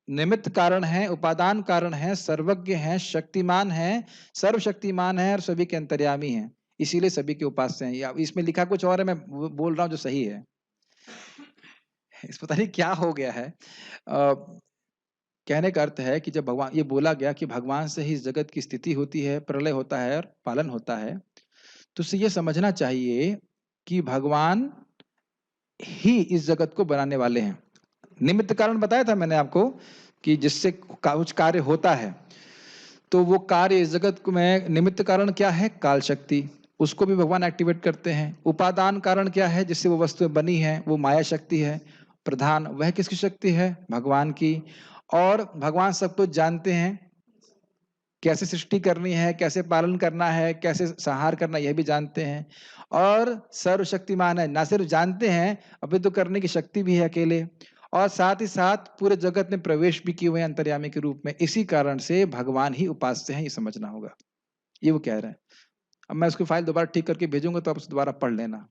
निमित्त कारण है, उपादान कारण है, सर्वज्ञ है, शक्तिमान है, सर्वशक्तिमान है और सभी के अंतर्यामी है, इसीलिए सभी के उपास्य हैं। या इसमें लिखा कुछ और है, मैं बोल रहा हूँ जो सही है। इस पता नहीं क्या हो गया है। कहने का अर्थ है कि जब भगवान, ये बोला गया कि भगवान से ही इस जगत की स्थिति होती है, प्रलय होता है और पालन होता है, तो उसे ये समझना चाहिए कि भगवान ही इस जगत को बनाने वाले हैं। निमित्त कारण बताया था मैंने आपको कि जिससे कुछ कार्य होता है, तो वो कार्य इस जगत में निमित्त कारण क्या है? काल शक्ति, उसको भी भगवान एक्टिवेट करते हैं। उपादान कारण क्या है? जिससे वो वस्तुएं बनी है, वो माया शक्ति है। प्रधान वह किसकी शक्ति है? भगवान की। और भगवान सब कुछ जानते हैं, कैसे सृष्टि करनी है, कैसे पालन करना है, कैसे संहार करना, यह भी जानते हैं। और सर्वशक्तिमान है, ना सिर्फ जानते हैं, अभी तो करने की शक्ति भी है अकेले, और साथ ही साथ पूरे जगत में प्रवेश भी किए हुए हैं अंतर्यामी के रूप में। इसी कारण से भगवान ही उपास्य हैं, ये समझना होगा। ये वो कह रहे हैं। अब मैं उसकी फाइल दोबारा ठीक करके भेजूंगा, तो आप उसे दोबारा पढ़ लेना।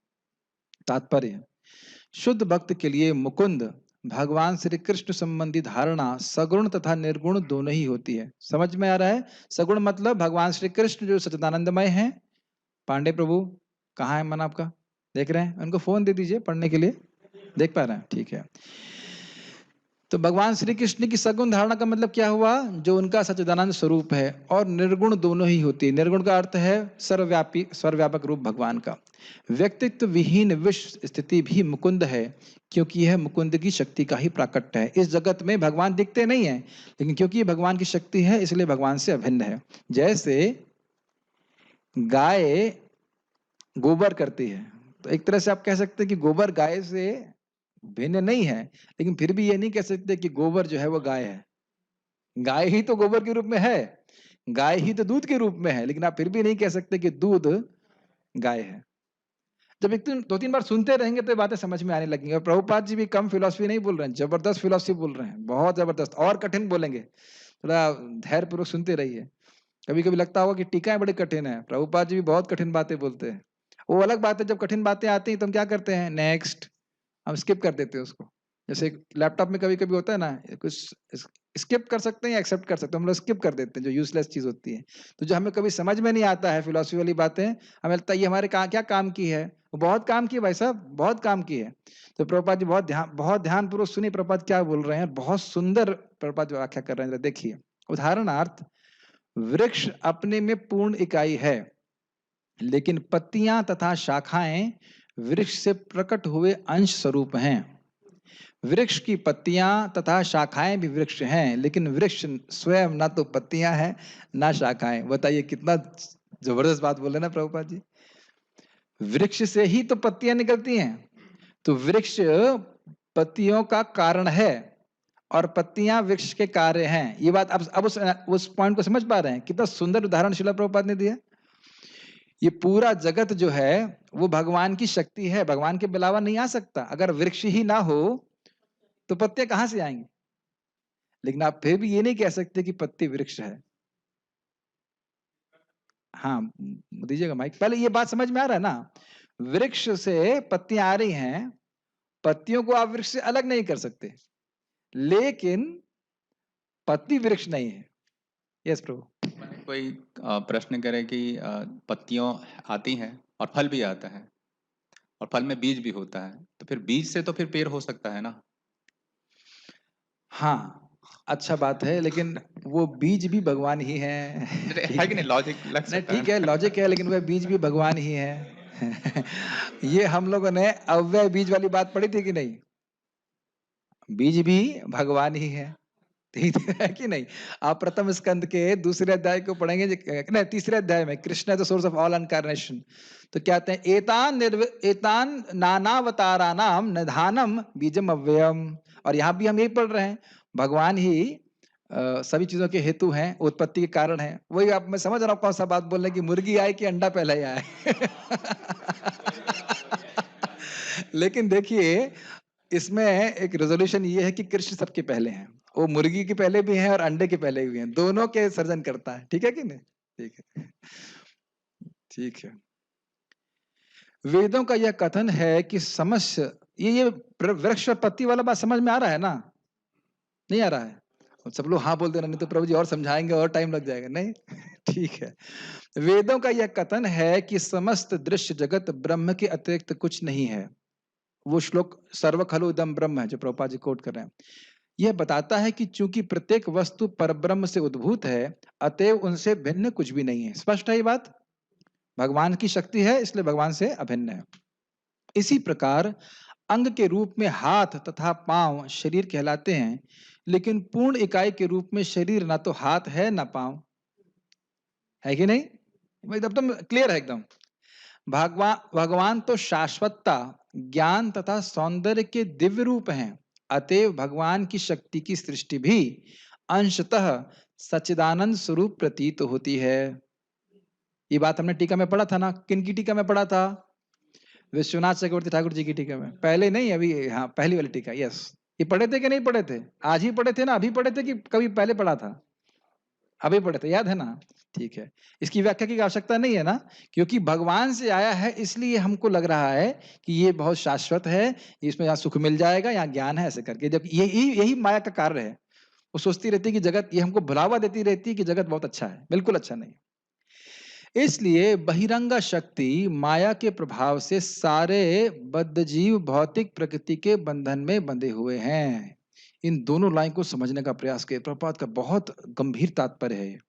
तात्पर्य, शुद्ध भक्त के लिए मुकुंद भगवान श्री कृष्ण संबंधी धारणा सगुण तथा निर्गुण दोनों ही होती है। समझ में आ रहा है? सगुण मतलब भगवान श्री कृष्ण जो सच्चिदानंदमय हैं। पांडे प्रभु कहाँ है मन आपका? देख रहे हैं? उनको फोन दे दीजिए पढ़ने के लिए। देख पा रहे हैं? ठीक है। तो भगवान श्री कृष्ण की सगुण धारणा का मतलब क्या हुआ? जो उनका सच्चिदानंद स्वरूप है। और निर्गुण दोनों ही होती है। निर्गुण का अर्थ है सर्वव्यापी, सर्वव्यापक रूप भगवान का। व्यक्तित्व विहीन विश्व स्थिति भी मुकुंद है, क्योंकि यह मुकुंद की शक्ति का ही प्राकट्य है। इस जगत में भगवान दिखते नहीं है, लेकिन क्योंकि ये भगवान की शक्ति है, इसलिए भगवान से अभिन्न है। जैसे गाय गोबर करती है, तो एक तरह से आप कह सकते हैं कि गोबर गाय से भिन्न नहीं है, लेकिन फिर भी ये नहीं कह सकते कि गोबर जो है वो गाय है। गाय ही तो गोबर के रूप में है, गाय ही तो दूध के रूप में है, लेकिन आप फिर भी नहीं कह सकते कि दूध गाय है। जब एक दिन 2-3 बार सुनते रहेंगे तो ये बातें समझ में आने लगेंगी। और प्रभुपाद जी भी कम फिलॉसफी नहीं बोल रहे हैं, जबरदस्त फिलॉसफी बोल रहे हैं, बहुत जबरदस्त, और कठिन बोलेंगे। थोड़ा धैर्य पूर्वक सुनते रहिए। कभी कभी लगता होगा कि टीकाएं बड़ी कठिन है, प्रभुपाद जी भी बहुत कठिन बातें बोलते हैं। वो अलग बात है, जब कठिन बातें आती हैं तो हम क्या करते हैं? नेक्स्ट, हम स्किप कर देते हैं उसको। जैसे लैपटॉप में कभी कभी होता है ना, कुछ स्किप कर सकते हैं या एक्सेप्ट कर सकते हैं, हम लोग स्किप कर देते हैं जो यूजलेस चीज होती है। तो जो हमें कभी समझ में नहीं आता है फिलॉसफी वाली बातें, हमें लगता है ये हमारे क्या काम की है। वो बहुत काम की है भाई साहब, बहुत काम की है। तो प्रभुपाद जी बहुत ध्यान पूर्वक सुनिए प्रभुपाद क्या बोल रहे हैं। बहुत सुंदर प्रभुपाद व्याख्या कर रहे हैं, देखिए। उदाहरणार्थ, वृक्ष अपने में पूर्ण इकाई है, लेकिन पत्तियां तथा शाखाएं वृक्ष से प्रकट हुए अंश स्वरूप हैं। वृक्ष की पत्तियां तथा शाखाएं भी वृक्ष हैं, लेकिन वृक्ष स्वयं ना तो पत्तियां हैं ना शाखाएं। बताइए कितना जबरदस्त बात बोले ना प्रभुपाद जी। वृक्ष से ही तो पत्तियां निकलती हैं, तो वृक्ष पत्तियों का कारण है और पत्तियां वृक्ष के कार्य हैं। ये बात अब उस पॉइंट को समझ पा रहे हैं? कितना सुंदर उदाहरण शिला प्रभुपाद ने दिया। ये पूरा जगत जो है वो भगवान की शक्ति है, भगवान के अलावा नहीं आ सकता। अगर वृक्ष ही ना हो तो पत्ते कहां से आएंगे? लेकिन आप फिर भी ये नहीं कह सकते कि पत्ती वृक्ष है। हाँ, दीजिएगा माइक। पहले ये बात समझ में आ रहा है ना? वृक्ष से पत्तियां आ रही हैं, पत्तियों को आप वृक्ष से अलग नहीं कर सकते, लेकिन पत्ती वृक्ष नहीं है। यस प्रभु। कोई प्रश्न करे कि पत्तियों आती हैं और फल भी आता है और फल में बीज भी होता है, तो फिर बीज से तो फिर पेड़ हो सकता है ना? हाँ, अच्छा बात है, लेकिन वो बीज भी भगवान ही है। है कि नहीं? लॉजिक लग नहीं सकता है ठीक है, लॉजिक है, लेकिन वह बीज भी भगवान ही है। ये हम लोगों ने अव्यय बीज वाली बात पढ़ी थी कि नहीं? बीज भी भगवान ही है, ठीक है कि नहीं? आप प्रथम स्कंद के दूसरे अध्याय को पढ़ेंगे, नहीं तीसरे अध्याय में, कृष्ण है the source of all incarnation. तो क्या कहते हैं? एतान नानावतारानाम निधानम बीजम अव्ययम। और यहाँ भी हम यही पढ़ रहे हैं, भगवान ही सभी चीजों के हेतु हैं, उत्पत्ति के कारण है। वही आप, मैं समझ रहा हूँ कौन सा बात बोल रहे हैं कि मुर्गी आए कि अंडा पहले ही आए। लेकिन देखिए, इसमें एक रेजोल्यूशन ये है कि कृष्ण सबके पहले हैं। वो मुर्गी के पहले भी हैं और अंडे के पहले भी हैं, दोनों के सर्जन करता है। ठीक है कि नहीं? ठीक है, ठीक है। वेदों का यह कथन है कि समस्त ये वृक्ष और पत्ती वाला बात समझ में आ रहा है ना? नहीं आ रहा है? सब लोग हाँ बोल देना, नहीं तो प्रभु जी और समझाएंगे और टाइम लग जाएगा। नहीं ठीक है। वेदों का यह कथन है कि समस्त दृश्य जगत ब्रह्म के अतिरिक्त कुछ नहीं है। वो श्लोक सर्व खलु इदं ब्रह्म है जो प्रभुपाद जी कोट कर रहे हैं। यह बताता है कि चूंकि प्रत्येक वस्तु परब्रह्म से उद्भूत है, अतएव उनसे भिन्न कुछ भी नहीं है। स्पष्ट है ये बात? भगवान की शक्ति है, इसलिए भगवान से अभिन्न है। इसी प्रकार अंग के रूप में हाथ तथा पांव शरीर कहलाते हैं, लेकिन पूर्ण इकाई के रूप में शरीर ना तो हाथ है ना पांव है, कि नहीं? एकदम क्लियर है एकदम। भगवान तो शाश्वतता, ज्ञान तथा सौंदर्य के दिव्य रूप हैं। अतएव भगवान की शक्ति की सृष्टि भी अंशतः सच्चिदानंद स्वरूप प्रतीत होती है। ये बात हमने टीका में पढ़ा था ना। किन की टीका में पढ़ा था? विश्वनाथ चक्रवर्ती ठाकुर जी की टीका में। पहले नहीं, अभी हाँ पहली वाली टीका। यस, ये पढ़े थे कि नहीं पढ़े थे? आज ही पढ़े थे ना? अभी पढ़े थे कि कभी पहले पढ़ा था? अभी पढ़े थे, याद है ना? ठीक है। इसकी व्याख्या की आवश्यकता नहीं है ना, क्योंकि भगवान से आया है इसलिए हमको लग रहा है कि ये बहुत शाश्वत है, इसमें यहाँ सुख मिल जाएगा, यहाँ ज्ञान है, ऐसे करके। जब यही यही माया का कार्य है। वो सोचती रहती है कि जगत, ये हमको भुलावा देती रहती है कि जगत बहुत अच्छा है। बिल्कुल अच्छा नहीं। इसलिए बहिरंगा शक्ति माया के प्रभाव से सारे बद्ध जीव भौतिक प्रकृति के बंधन में बंधे हुए हैं। इन दोनों लाइन को समझने का प्रयास किया। प्रभुपाद का बहुत गंभीर तात्पर्य है,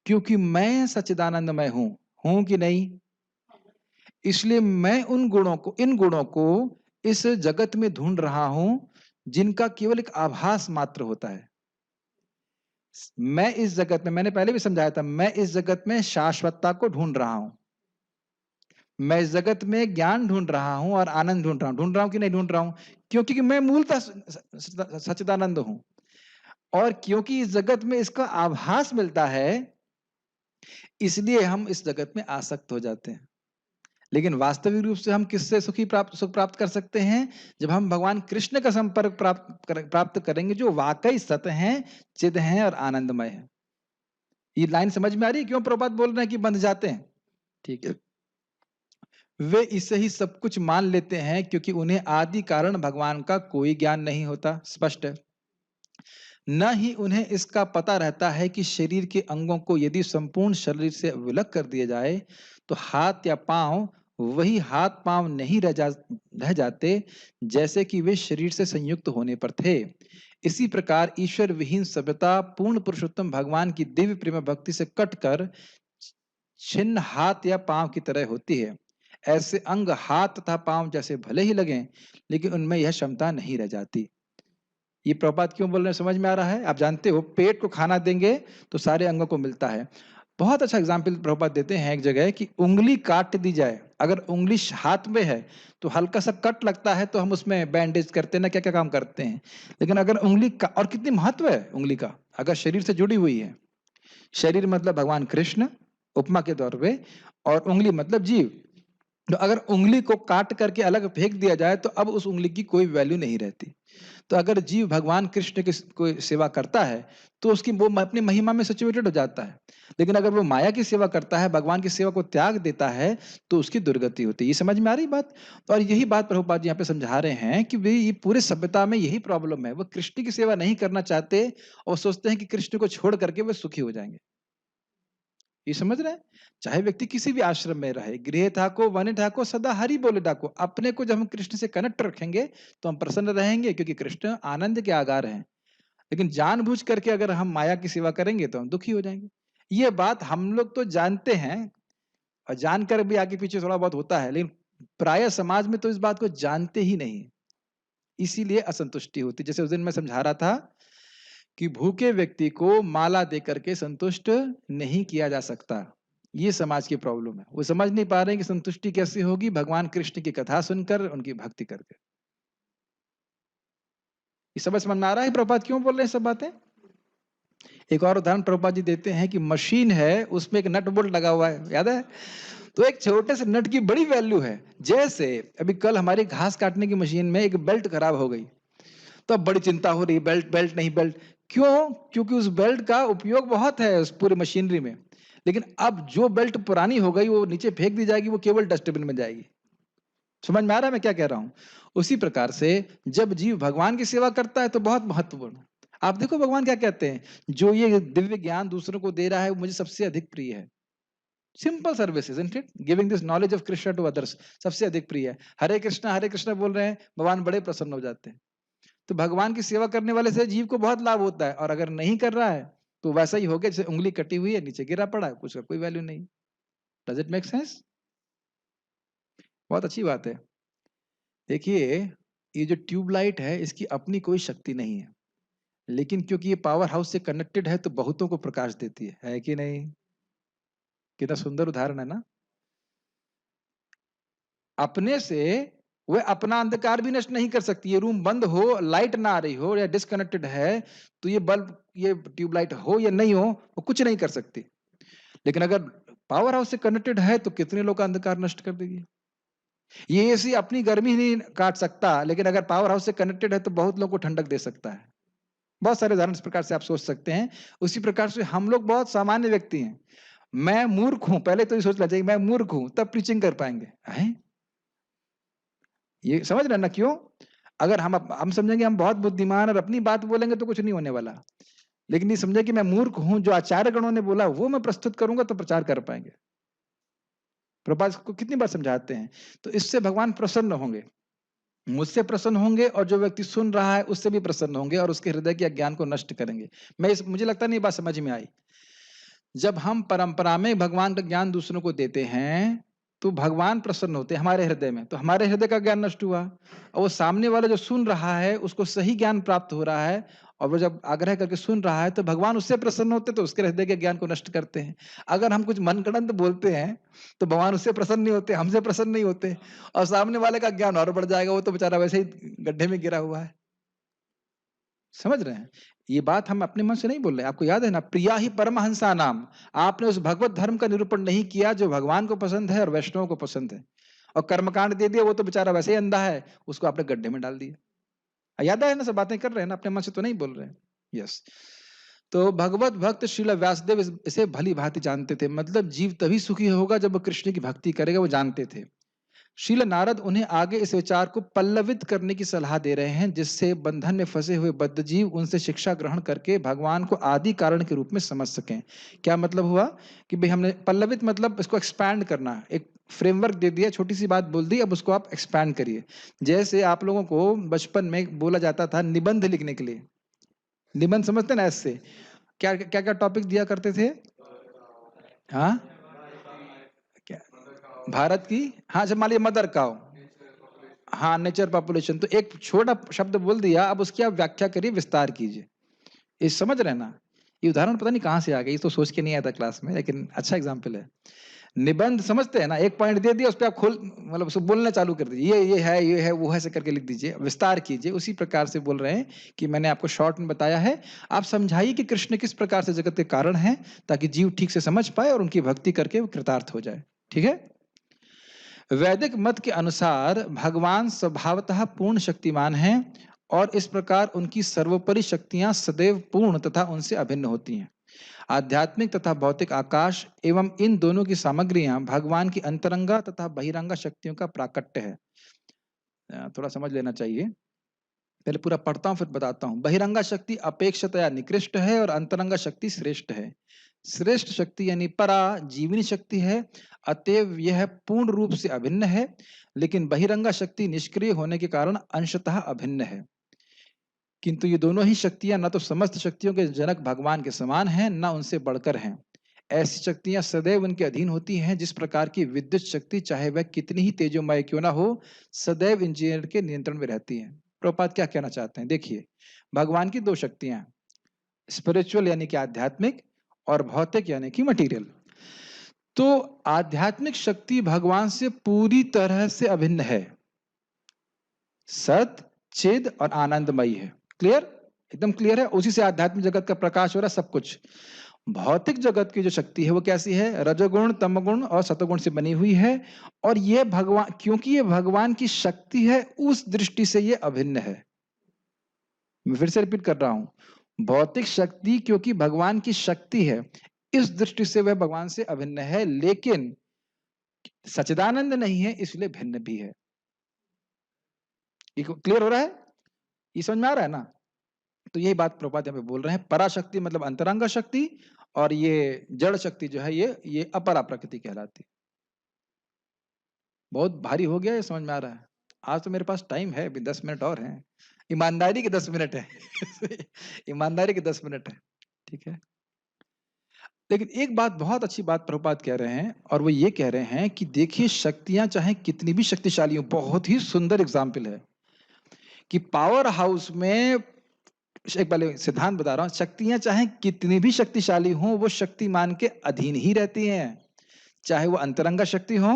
क्योंकि मैं सच्चिदानंदमय हूं कि नहीं? इसलिए मैं इन गुणों को इस जगत में ढूंढ रहा हूं, जिनका केवल एक आभास मात्र होता है। मैं इस जगत में, मैंने पहले भी समझाया था, मैं इस जगत में शाश्वतता को ढूंढ रहा हूं। मैं इस जगत में ज्ञान ढूंढ रहा हूं और आनंद ढूंढ रहा हूं कि नहीं ढूंढ रहा हूं? क्योंकि मैं मूलतः सच्चिदानंद हूं, और क्योंकि इस जगत में इसका आभास मिलता है, इसलिए हम इस जगत में आसक्त हो जाते हैं। लेकिन वास्तविक रूप से हम किससे सुख प्राप्त कर सकते हैं? जब हम भगवान कृष्ण का संपर्क प्राप्त करेंगे, जो वाकई सत्य हैं, चिद हैं और आनंदमय है। ये लाइन समझ में आ रही है क्यों प्रभुपाद बोल रहे हैं कि बंध जाते हैं? ठीक है। वे इसे ही सब कुछ मान लेते हैं क्योंकि उन्हें आदि कारण भगवान का कोई ज्ञान नहीं होता। स्पष्ट है। न ही उन्हें इसका पता रहता है कि शरीर के अंगों को यदि संपूर्ण शरीर से विलग कर दिया जाए तो हाथ या पांव वही हाथ पांव नहीं रह जाते जैसे कि वे शरीर से संयुक्त होने पर थे। इसी प्रकार ईश्वर विहीन सभ्यता पूर्ण पुरुषोत्तम भगवान की दिव्य प्रेम भक्ति से कटकर छिन्न हाथ या पांव की तरह होती है। ऐसे अंग हाथ तथा पांव जैसे भले ही लगें, लेकिन उनमें यह क्षमता नहीं रह जाती। ये प्रभुपाद क्यों बोल रहे हैं समझ में आ रहा है? आप जानते हो, पेट को खाना देंगे तो सारे अंगों को मिलता है। बहुत अच्छा एग्जाम्पल प्रभुपाद देते हैं एक जगह कि उंगली काट दी जाए, अगर उंगली हाथ में है तो हल्का सा कट लगता है तो हम उसमें बैंडेज करते हैं ना, क्या क्या काम करते हैं। लेकिन अगर उंगली का, और कितनी महत्व है उंगली का, अगर शरीर से जुड़ी हुई है। शरीर मतलब भगवान कृष्ण उपमा के तौर पे, और उंगली मतलब जीव। तो अगर उंगली को काट करके अलग फेंक दिया जाए तो अब उस उंगली की कोई वैल्यू नहीं रहती। तो अगर जीव भगवान कृष्ण की कोई सेवा करता है तो उसकी वो अपनी महिमा में सिचुएटेड हो जाता है। लेकिन अगर वो माया की सेवा करता है, भगवान की सेवा को त्याग देता है, तो उसकी दुर्गति होती है। ये समझ में आ रही बात? और यही बात प्रभुपाद जी यहाँ पे समझा रहे हैं कि वे ये पूरे सभ्यता में यही प्रॉब्लम है। वो कृष्ण की सेवा नहीं करना चाहते और सोचते हैं कि कृष्ण को छोड़ करके वे सुखी हो जाएंगे। ये समझ रहे हैं? चाहे व्यक्ति किसी भी आश्रम में रहे, गृह ठाको वन ठाको सदा हरि बोले डाको, अपने को जब हम कृष्ण से कनेक्ट रखेंगे तो हम प्रसन्न रहेंगे, क्योंकि कृष्ण आनंद के आगार हैं। लेकिन जानबूझ करके अगर हम माया की सेवा करेंगे तो हम दुखी हो जाएंगे। ये बात हम लोग तो जानते हैं, और जानकर भी आगे पीछे थोड़ा बहुत होता है, लेकिन प्राय समाज में तो इस बात को जानते ही नहीं। इसीलिए असंतुष्टि होती। जैसे उस दिन मैं समझा रहा था कि भूखे व्यक्ति को माला देकर के संतुष्ट नहीं किया जा सकता। ये समाज की प्रॉब्लम है। वो समझ नहीं पा रहे हैं कि संतुष्टि कैसे होगी, भगवान कृष्ण की कथा सुनकर, उनकी भक्ति करके। ये समझ में आ रहा है प्रभुपाद क्यों बोल रहे हैं सब बातें? एक और उदाहरण प्रभुपाद जी देते हैं कि मशीन है, उसमें एक नट बोल्ट लगा हुआ है, याद है? तो एक छोटे से नट की बड़ी वैल्यू है। जैसे अभी कल हमारी घास काटने की मशीन में एक बेल्ट खराब हो गई, तो अब बड़ी चिंता हो रही, बेल्ट बेल्ट नहीं बेल्ट। क्यों? क्योंकि उस बेल्ट का उपयोग बहुत है उस पूरी मशीनरी में। लेकिन अब जो बेल्ट पुरानी हो गई वो नीचे फेंक दी जाएगी, वो केवल डस्टबिन में जाएगी। समझ में आ रहा है मैं क्या कह रहा हूं? उसी प्रकार से जब जीव भगवान की सेवा करता है तो बहुत महत्वपूर्ण। आप देखो भगवान क्या कहते हैं, जो ये दिव्य ज्ञान दूसरों को दे रहा है वो मुझे सबसे अधिक प्रिय है। Simple service, isn't it? Giving this knowledge of Krishna to others सबसे अधिक प्रिय है। हरे कृष्णा बोल रहे हैं, भगवान बड़े प्रसन्न हो जाते हैं। तो भगवान की सेवा करने वाले से जीव को बहुत लाभ होता है, और अगर नहीं कर रहा है तो वैसा ही हो गया जैसे उंगली कटी हुई है, नीचे गिरा पड़ा है, उसका कोई वैल्यू नहीं। Does it make sense? बहुत अच्छी बात है। देखिए, ये जो ट्यूबलाइट है इसकी अपनी कोई शक्ति नहीं है, लेकिन क्योंकि ये पावर हाउस से कनेक्टेड है तो बहुतों को प्रकाश देती है कि नहीं? कितना सुंदर उदाहरण है ना। अपने से वह अपना अंधकार भी नष्ट नहीं कर सकती। ये रूम बंद हो, लाइट ना आ रही हो या डिस्कनेक्टेड है, तो ये बल्ब, ये ट्यूबलाइट हो या नहीं हो, वो कुछ नहीं कर सकती। लेकिन अगर पावर हाउस से कनेक्टेड है तो कितने लोग का अंधकार नष्ट कर देगी। ये एसी अपनी गर्मी नहीं काट सकता, लेकिन अगर पावर हाउस से कनेक्टेड है तो बहुत लोगों को ठंडक दे सकता है। बहुत सारे उदाहरण इस प्रकार से आप सोच सकते हैं। उसी प्रकार से हम लोग बहुत सामान्य व्यक्ति हैं। मैं मूर्ख हूं, पहले तो ये सोच लेना चाहिए मैं मूर्ख हूं, तब प्रीचिंग कर पाएंगे। हैं? ये समझ रहे हैं ना क्यों? अगर हम समझेंगे हम बहुत बुद्धिमान और अपनी बात बोलेंगे तो कुछ नहीं होने वाला। लेकिन ये समझे कि मैं मूर्ख हूं, जो आचार्य गणों ने बोला वो मैं प्रस्तुत करूंगा तो प्रचार कर पाएंगे। प्रभुपाद को कितनी बार समझाते हैं। तो इससे भगवान प्रसन्न होंगे, मुझसे प्रसन्न होंगे, और जो व्यक्ति सुन रहा है उससे भी प्रसन्न होंगे और उसके हृदय के अज्ञान को नष्ट करेंगे। मुझे लगता नहीं बात समझ में आई। जब हम परंपरा में भगवान का ज्ञान दूसरों को देते हैं तो भगवान प्रसन्न होते हैं हमारे हृदय में, तो हमारे हृदय का ज्ञान नष्ट हुआ, और वो सामने वाला जो सुन रहा है उसको सही ज्ञान प्राप्त हो रहा है, और वो जब आग्रह करके सुन रहा है तो भगवान उससे प्रसन्न होते तो उसके हृदय के ज्ञान को नष्ट करते हैं। अगर हम कुछ मनगढ़ंत बोलते हैं तो भगवान उससे प्रसन्न नहीं होते, हमसे प्रसन्न नहीं होते, और सामने वाले का ज्ञान और बढ़ जाएगा, वो तो बेचारा वैसे ही गड्ढे में गिरा हुआ है। समझ रहे हैं? ये बात हम अपने मन से नहीं बोल रहे। आपको याद है ना, प्रिया ही परमहंसा नाम। आपने उस भगवत धर्म का निरूपण नहीं किया जो भगवान को पसंद है और वैष्णव को पसंद है, और कर्मकांड दे दिया, वो तो बेचारा वैसे ही अंधा है, उसको आपने गड्ढे में डाल दिया। याद है ना, सब बातें कर रहे हैं ना, अपने मन से तो नहीं बोल रहे हैं। यस। तो भगवत भक्त श्रील व्यासदेव इसे भली भांति जानते थे। मतलब जीव तभी सुखी होगा जब वो कृष्ण की भक्ति करेगा, वो जानते थे। श्रील नारद उन्हें आगे इस विचार को पल्लवित करने की सलाह दे रहे हैं, जिससे बंधन में फंसे हुए बद्ध जीव उनसे शिक्षा ग्रहण करके भगवान को आदि कारण के रूप में समझ सकें। क्या मतलब हुआ कि भाई हमने पल्लवित मतलब इसको एक्सपैंड करना, एक फ्रेमवर्क दे दिया, छोटी सी बात बोल दी, अब उसको आप एक्सपैंड करिए। जैसे आप लोगों को बचपन में बोला जाता था निबंध लिखने के लिए, निबंध समझते ना, ऐसे क्या क्या क्या टॉपिक दिया करते थे? हाँ, क्या? भारत की, हाँ, जब मान लीजिए मदर काउ, हाँ, नेचर पॉपुलेशन, तो एक छोटा शब्द बोल दिया, अब उसकी आप व्याख्या करिए, विस्तार कीजिए। ये समझ रहे हैं ना? ये उदाहरण पता नहीं कहाँ से आ गई, ये तो सोच के नहीं आया था क्लास में, लेकिन अच्छा एग्जाम्पल है। निबंध समझते हैं ना, एक पॉइंट दे दिया, उस पर आप खोल मतलब उसको बोलना चालू कर दीजिए, ये है वो है, ऐसे करके लिख दीजिए, विस्तार कीजिए। उसी प्रकार से बोल रहे हैं कि मैंने आपको शॉर्ट में बताया है, आप समझाइए कि कृष्ण किस प्रकार से जगत के कारण है, ताकि जीव ठीक से समझ पाए और उनकी भक्ति करके वो कृतार्थ हो जाए। ठीक है? वैदिक मत के अनुसार भगवान स्वभावतः पूर्ण शक्तिमान हैं, और इस प्रकार उनकी सर्वोपरि शक्तियां सदैव पूर्ण तथा उनसे अभिन्न होती हैं। आध्यात्मिक तथा भौतिक आकाश एवं इन दोनों की सामग्रियां भगवान की अंतरंगा तथा बहिरंगा शक्तियों का प्राकट्य है। थोड़ा समझ लेना चाहिए। पहले पूरा पढ़ता हूँ फिर बताता हूँ। बहिरंगा शक्ति अपेक्षतया निकृष्ट है और अंतरंगा शक्ति श्रेष्ठ है। श्रेष्ठ शक्ति यानी परा जीवनी शक्ति है, अतएव यह पूर्ण रूप से अभिन्न है, लेकिन बहिरंगा शक्ति निष्क्रिय होने के कारण अंशतः अभिन्न है। किंतु ये दोनों ही शक्तियां न तो समस्त शक्तियों के जनक भगवान के समान हैं, न उनसे बढ़कर हैं। ऐसी शक्तियां सदैव उनके अधीन होती हैं, जिस प्रकार की विद्युत शक्ति चाहे वह कितनी ही तेजोमय क्यों ना हो, सदैव इंजीनियर के नियंत्रण में रहती है। प्रभुपाद क्या कहना चाहते हैं? देखिए, भगवान की दो शक्तियां, स्पिरिचुअल यानी कि आध्यात्मिक, और भौतिक यानी कि मटेरियल। तो आध्यात्मिक शक्ति भगवान से पूरी तरह से अभिन्न है, सत, चिद और आनंदमयी है। क्लियर? एकदम क्लियर है। उसी से आध्यात्मिक जगत का प्रकाश हो रहा है, सब कुछ। भौतिक जगत की जो शक्ति है वो कैसी है? रजोगुण, तमगुण और सतोगुण से बनी हुई है, और ये भगवान, क्योंकि ये भगवान की शक्ति है, उस दृष्टि से ये अभिन्न है। मैं फिर से रिपीट कर रहा हूं, भौतिक शक्ति क्योंकि भगवान की शक्ति है, इस दृष्टि से वह भगवान से अभिन्न है, लेकिन सच्चिदानंद नहीं है, इसलिए भिन्न भी है। ये क्लियर हो रहा है? ये समझ में आ रहा है ना? तो यही बात प्रभुपाद यहाँ पे बोल रहे हैं, पराशक्ति मतलब अंतरंगा शक्ति, और ये जड़ शक्ति जो है ये अपरा प्रकृति कहलाती है। बहुत भारी हो गया, ये समझ में आ रहा है? आज तो मेरे पास टाइम है, अभी 10 मिनट और हैं। ईमानदारी के 10 मिनट है। ईमानदारी के 10 मिनट है, ठीक है? लेकिन एक बात, बहुत अच्छी बात प्रभुपाद कह रहे हैं, और वो ये कह रहे हैं कि देखिए, शक्तियां चाहे कितनी भी शक्तिशाली हो, बहुत ही सुंदर एग्जाम्पल है कि पावर हाउस में, एक बार सिद्धांत बता रहा हूं, शक्तियां चाहे कितनी भी शक्तिशाली हो, वो शक्तिमान के अधीन ही रहती हैं। चाहे वो अंतरंगा शक्ति हो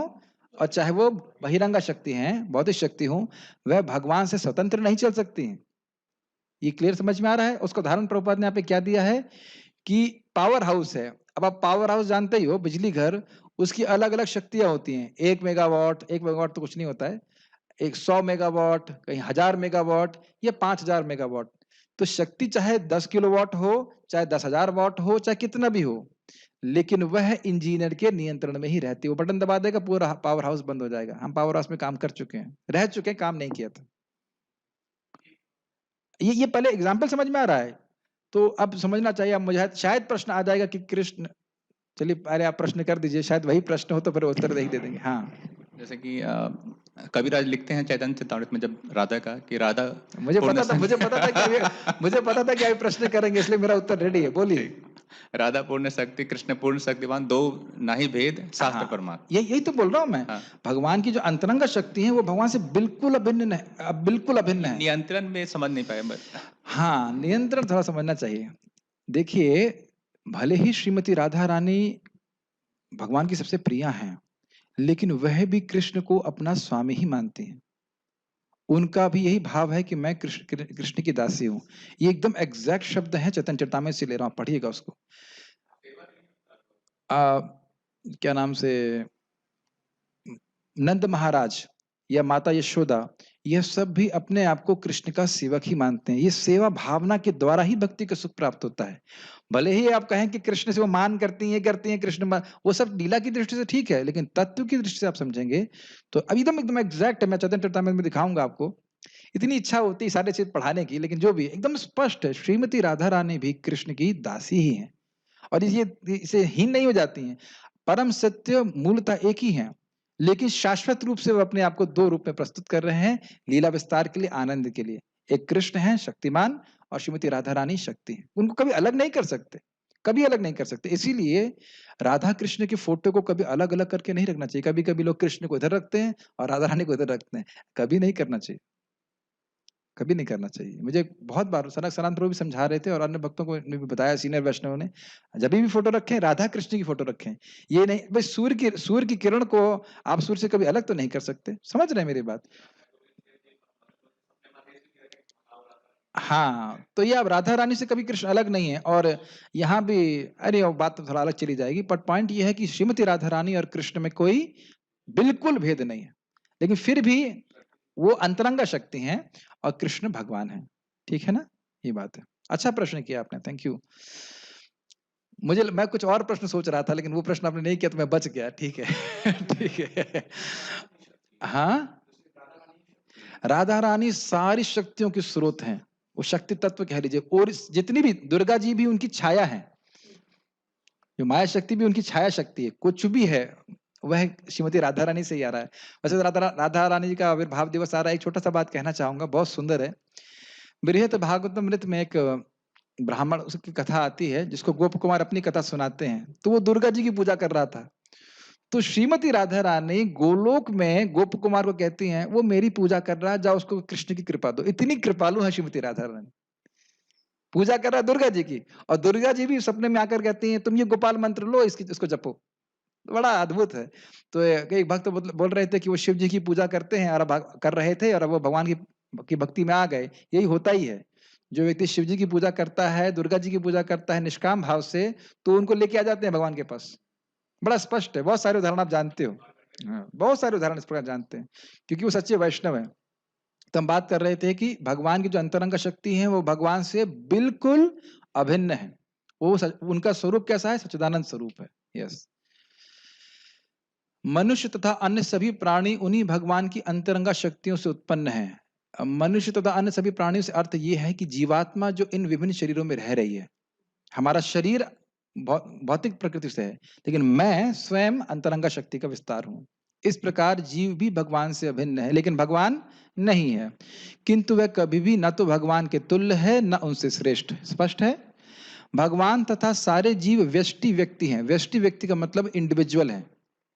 और चाहे वो बहिरंगा शक्ति हैं, भौतिक शक्ति हो, वह भगवान से स्वतंत्र नहीं चल सकती हैं। ये क्लियर समझ में आ रहा है? उसका उदाहरण प्रभुपाद ने यहाँ पे क्या दिया है कि पावर हाउस है। अब आप पावर हाउस जानते ही हो, बिजली घर, उसकी अलग अलग शक्तियां होती हैं। 1 मेगावाट तो कुछ नहीं होता है, एक 100 मेगावाट, कहीं 1000 मेगावाट या 5000 मेगावाट। तो शक्ति चाहे 10 किलोवाट हो, चाहे 10,000 वाट हो, चाहे कितना भी हो, लेकिन वह इंजीनियर के नियंत्रण में ही रहती है। वो बटन दबा देगा, पूरा पावर हाउस बंद हो जाएगा। हम पावर हाउस में काम कर चुके हैं, रह चुके हैं, काम नहीं किया था। ये पहले एग्जाम्पल समझ में आ रहा है? तो अब समझना चाहिए। अब मुझे शायद प्रश्न आ जाएगा कि कृष्ण, चलिए पहले आप प्रश्न कर दीजिए, शायद वही प्रश्न हो तो फिर उत्तर दे देंगे। हाँ, जैसे कि कबीराज लिखते हैं चैतन्य चेतावनी में जब राधा का कि राधा मुझे पता था पूर्ण कि आप प्रश्न करेंगे, इसलिए मेरा उत्तर रेडी है, बोलिए। राधा पूर्ण शक्ति, कृष्ण पूर्ण शक्तिवान, दो नहीं भेद शास्त्र हाँ, परमात्मा। यही तो बोल रहा हूँ मैं। हाँ। भगवान की जो अंतरंग शक्ति है वो भगवान से बिल्कुल अभिन्न है, बिल्कुल अभिन्न है। नियंत्रण में समझ नहीं पाए बस। हाँ, नियंत्रण थोड़ा समझना चाहिए। देखिए, भले ही श्रीमती राधा रानी भगवान की सबसे प्रिया हैं, लेकिन वह भी कृष्ण को अपना स्वामी ही मानती हैं। उनका भी यही भाव है कि मैं कृष्ण की दासी हूँ। ये एकदम एग्जैक्ट शब्द है, चैतन्य चरितामृत से ले रहा हूँ, पढ़िएगा उसको। क्या नाम से, नंद महाराज या माता यशोदा, यह सब भी अपने आप को कृष्ण का सेवक ही मानते हैं। ये सेवा भावना के द्वारा ही भक्ति का सुख प्राप्त होता है। भले ही आप कहें कि कृष्ण से वो मान करती हैं कृष्ण, वो सब लीला की दृष्टि से ठीक है, लेकिन तत्व की दृष्टि से आप समझेंगे तो अब एकदम एग्जैक्ट है। मैं चैतन्य चरितामृत में दिखाऊंगा आपको। इतनी इच्छा होती है सारे चीज पढ़ाने की, लेकिन जो भी एकदम स्पष्ट है, श्रीमती राधा रानी भी कृष्ण की दासी ही है, और ये इसे हीन नहीं हो जाती हैं। परम सत्य मूलतः एक ही है, लेकिन शाश्वत रूप से वो अपने आप को दो रूप में प्रस्तुत कर रहे हैं, लीला विस्तार के लिए, आनंद के लिए। एक कृष्ण है शक्तिमान, और श्रीमती राधा रानी शक्ति है। उनको कभी अलग नहीं कर सकते, कभी अलग नहीं कर सकते। इसीलिए राधा कृष्ण के फोटो को कभी अलग अलग करके नहीं रखना चाहिए। कभी कभी लोग कृष्ण को इधर रखते हैं और राधा रानी को इधर रखते हैं, कभी नहीं करना चाहिए, कभी नहीं करना चाहिए। मुझे बहुत बार सनातन प्रभु भी समझा रहे थे, और अन्य भक्तों को भी बताया, सीनियर वैष्णव ने, जब भी फोटो रखें राधा कृष्ण की फोटो रखें। ये नहीं भाई, सूर्य की किरण को आप सूर्य से कभी अलग तो नहीं कर सकते। समझ रहे हैं मेरी बात? हाँ, तो ये अब राधा रानी से कभी कृष्ण अलग नहीं है। और यहाँ भी, अरे वो बात तो थोड़ा अलग चली जाएगी, बट पॉइंट ये है कि श्रीमती राधा रानी और कृष्ण में कोई बिल्कुल भेद नहीं है, लेकिन फिर भी वो अंतरंगा शक्ति हैं और कृष्ण भगवान हैं। ठीक है ना? ये बात है। अच्छा प्रश्न किया आपने, थैंक यू। मैं कुछ और प्रश्न सोच रहा था, लेकिन वो प्रश्न आपने नहीं किया तो मैं बच गया। ठीक है। ठीक है। हाँ, राधा रानी सारी शक्तियों की स्रोत हैं, वो शक्ति तत्व कह लीजिए। और जितनी भी, दुर्गा जी भी उनकी छाया है, जो माया शक्ति भी उनकी छाया शक्ति है। कुछ भी है वह श्रीमती राधा रानी से ही आ रहा है। वैसे तो राधा रानी जी का आविर्भाव दिवस आ रहा है। एक छोटा सा बात कहना चाहूंगा, बहुत सुंदर है। बृहत भागवतमृत में एक ब्राह्मण, उसकी कथा आती है, जिसको गोप कुमार अपनी कथा सुनाते हैं। तो वो दुर्गा जी की पूजा कर रहा था, तो श्रीमती राधा रानी गोलोक में गोप कुमार को कहती हैं, वो मेरी पूजा कर रहा है, जाओ उसको कृष्ण की कृपा दो। इतनी कृपालु है श्रीमती राधा रानी, पूजा कर रहा है दुर्गा जी की, और दुर्गा जी भी सपने में आकर कहती हैं, तुम ये गोपाल मंत्र लो, इसको जपो। बड़ा अद्भुत है। तो एक भक्त बोल रहे थे कि वो शिव जी की पूजा करते हैं, और कर रहे थे, और वो भगवान की भक्ति में आ गए। यही होता ही है, जो व्यक्ति शिव जी की पूजा करता है, दुर्गा जी की पूजा करता है निष्काम भाव से, तो उनको लेके आ जाते हैं भगवान के पास। बड़ा स्पष्ट है, बहुत सारे उदाहरण आप जानते हो। हाँ, बहुत सारे उदाहरण इस प्रकार जानते हैं, क्योंकि वो सच्चे वैष्णव है। तो हम बात कर रहे थे कि भगवान की जो अंतरंग शक्ति है, वो भगवान से बिल्कुल अभिन्न है। वो उनका स्वरूप कैसा है? सच्चिदानंद स्वरूप है। यस। मनुष्य तथा अन्य सभी प्राणी उन्हीं भगवान की अंतरंगा शक्तियों से उत्पन्न हैं। मनुष्य तथा अन्य सभी प्राणियों से अर्थ ये है कि जीवात्मा जो इन विभिन्न शरीरों में रह रही है, हमारा शरीर भौतिक प्रकृति से है, लेकिन मैं स्वयं अंतरंगा शक्ति का विस्तार हूँ। इस प्रकार जीव भी भगवान से अभिन्न है, लेकिन भगवान नहीं है। किंतु वह कभी भी न तो भगवान के तुल्य है, न उनसे श्रेष्ठ। स्पष्ट है? भगवान तथा सारे जीव व्यष्टि व्यक्ति हैं। व्यष्टि व्यक्ति का मतलब इंडिविजुअल है।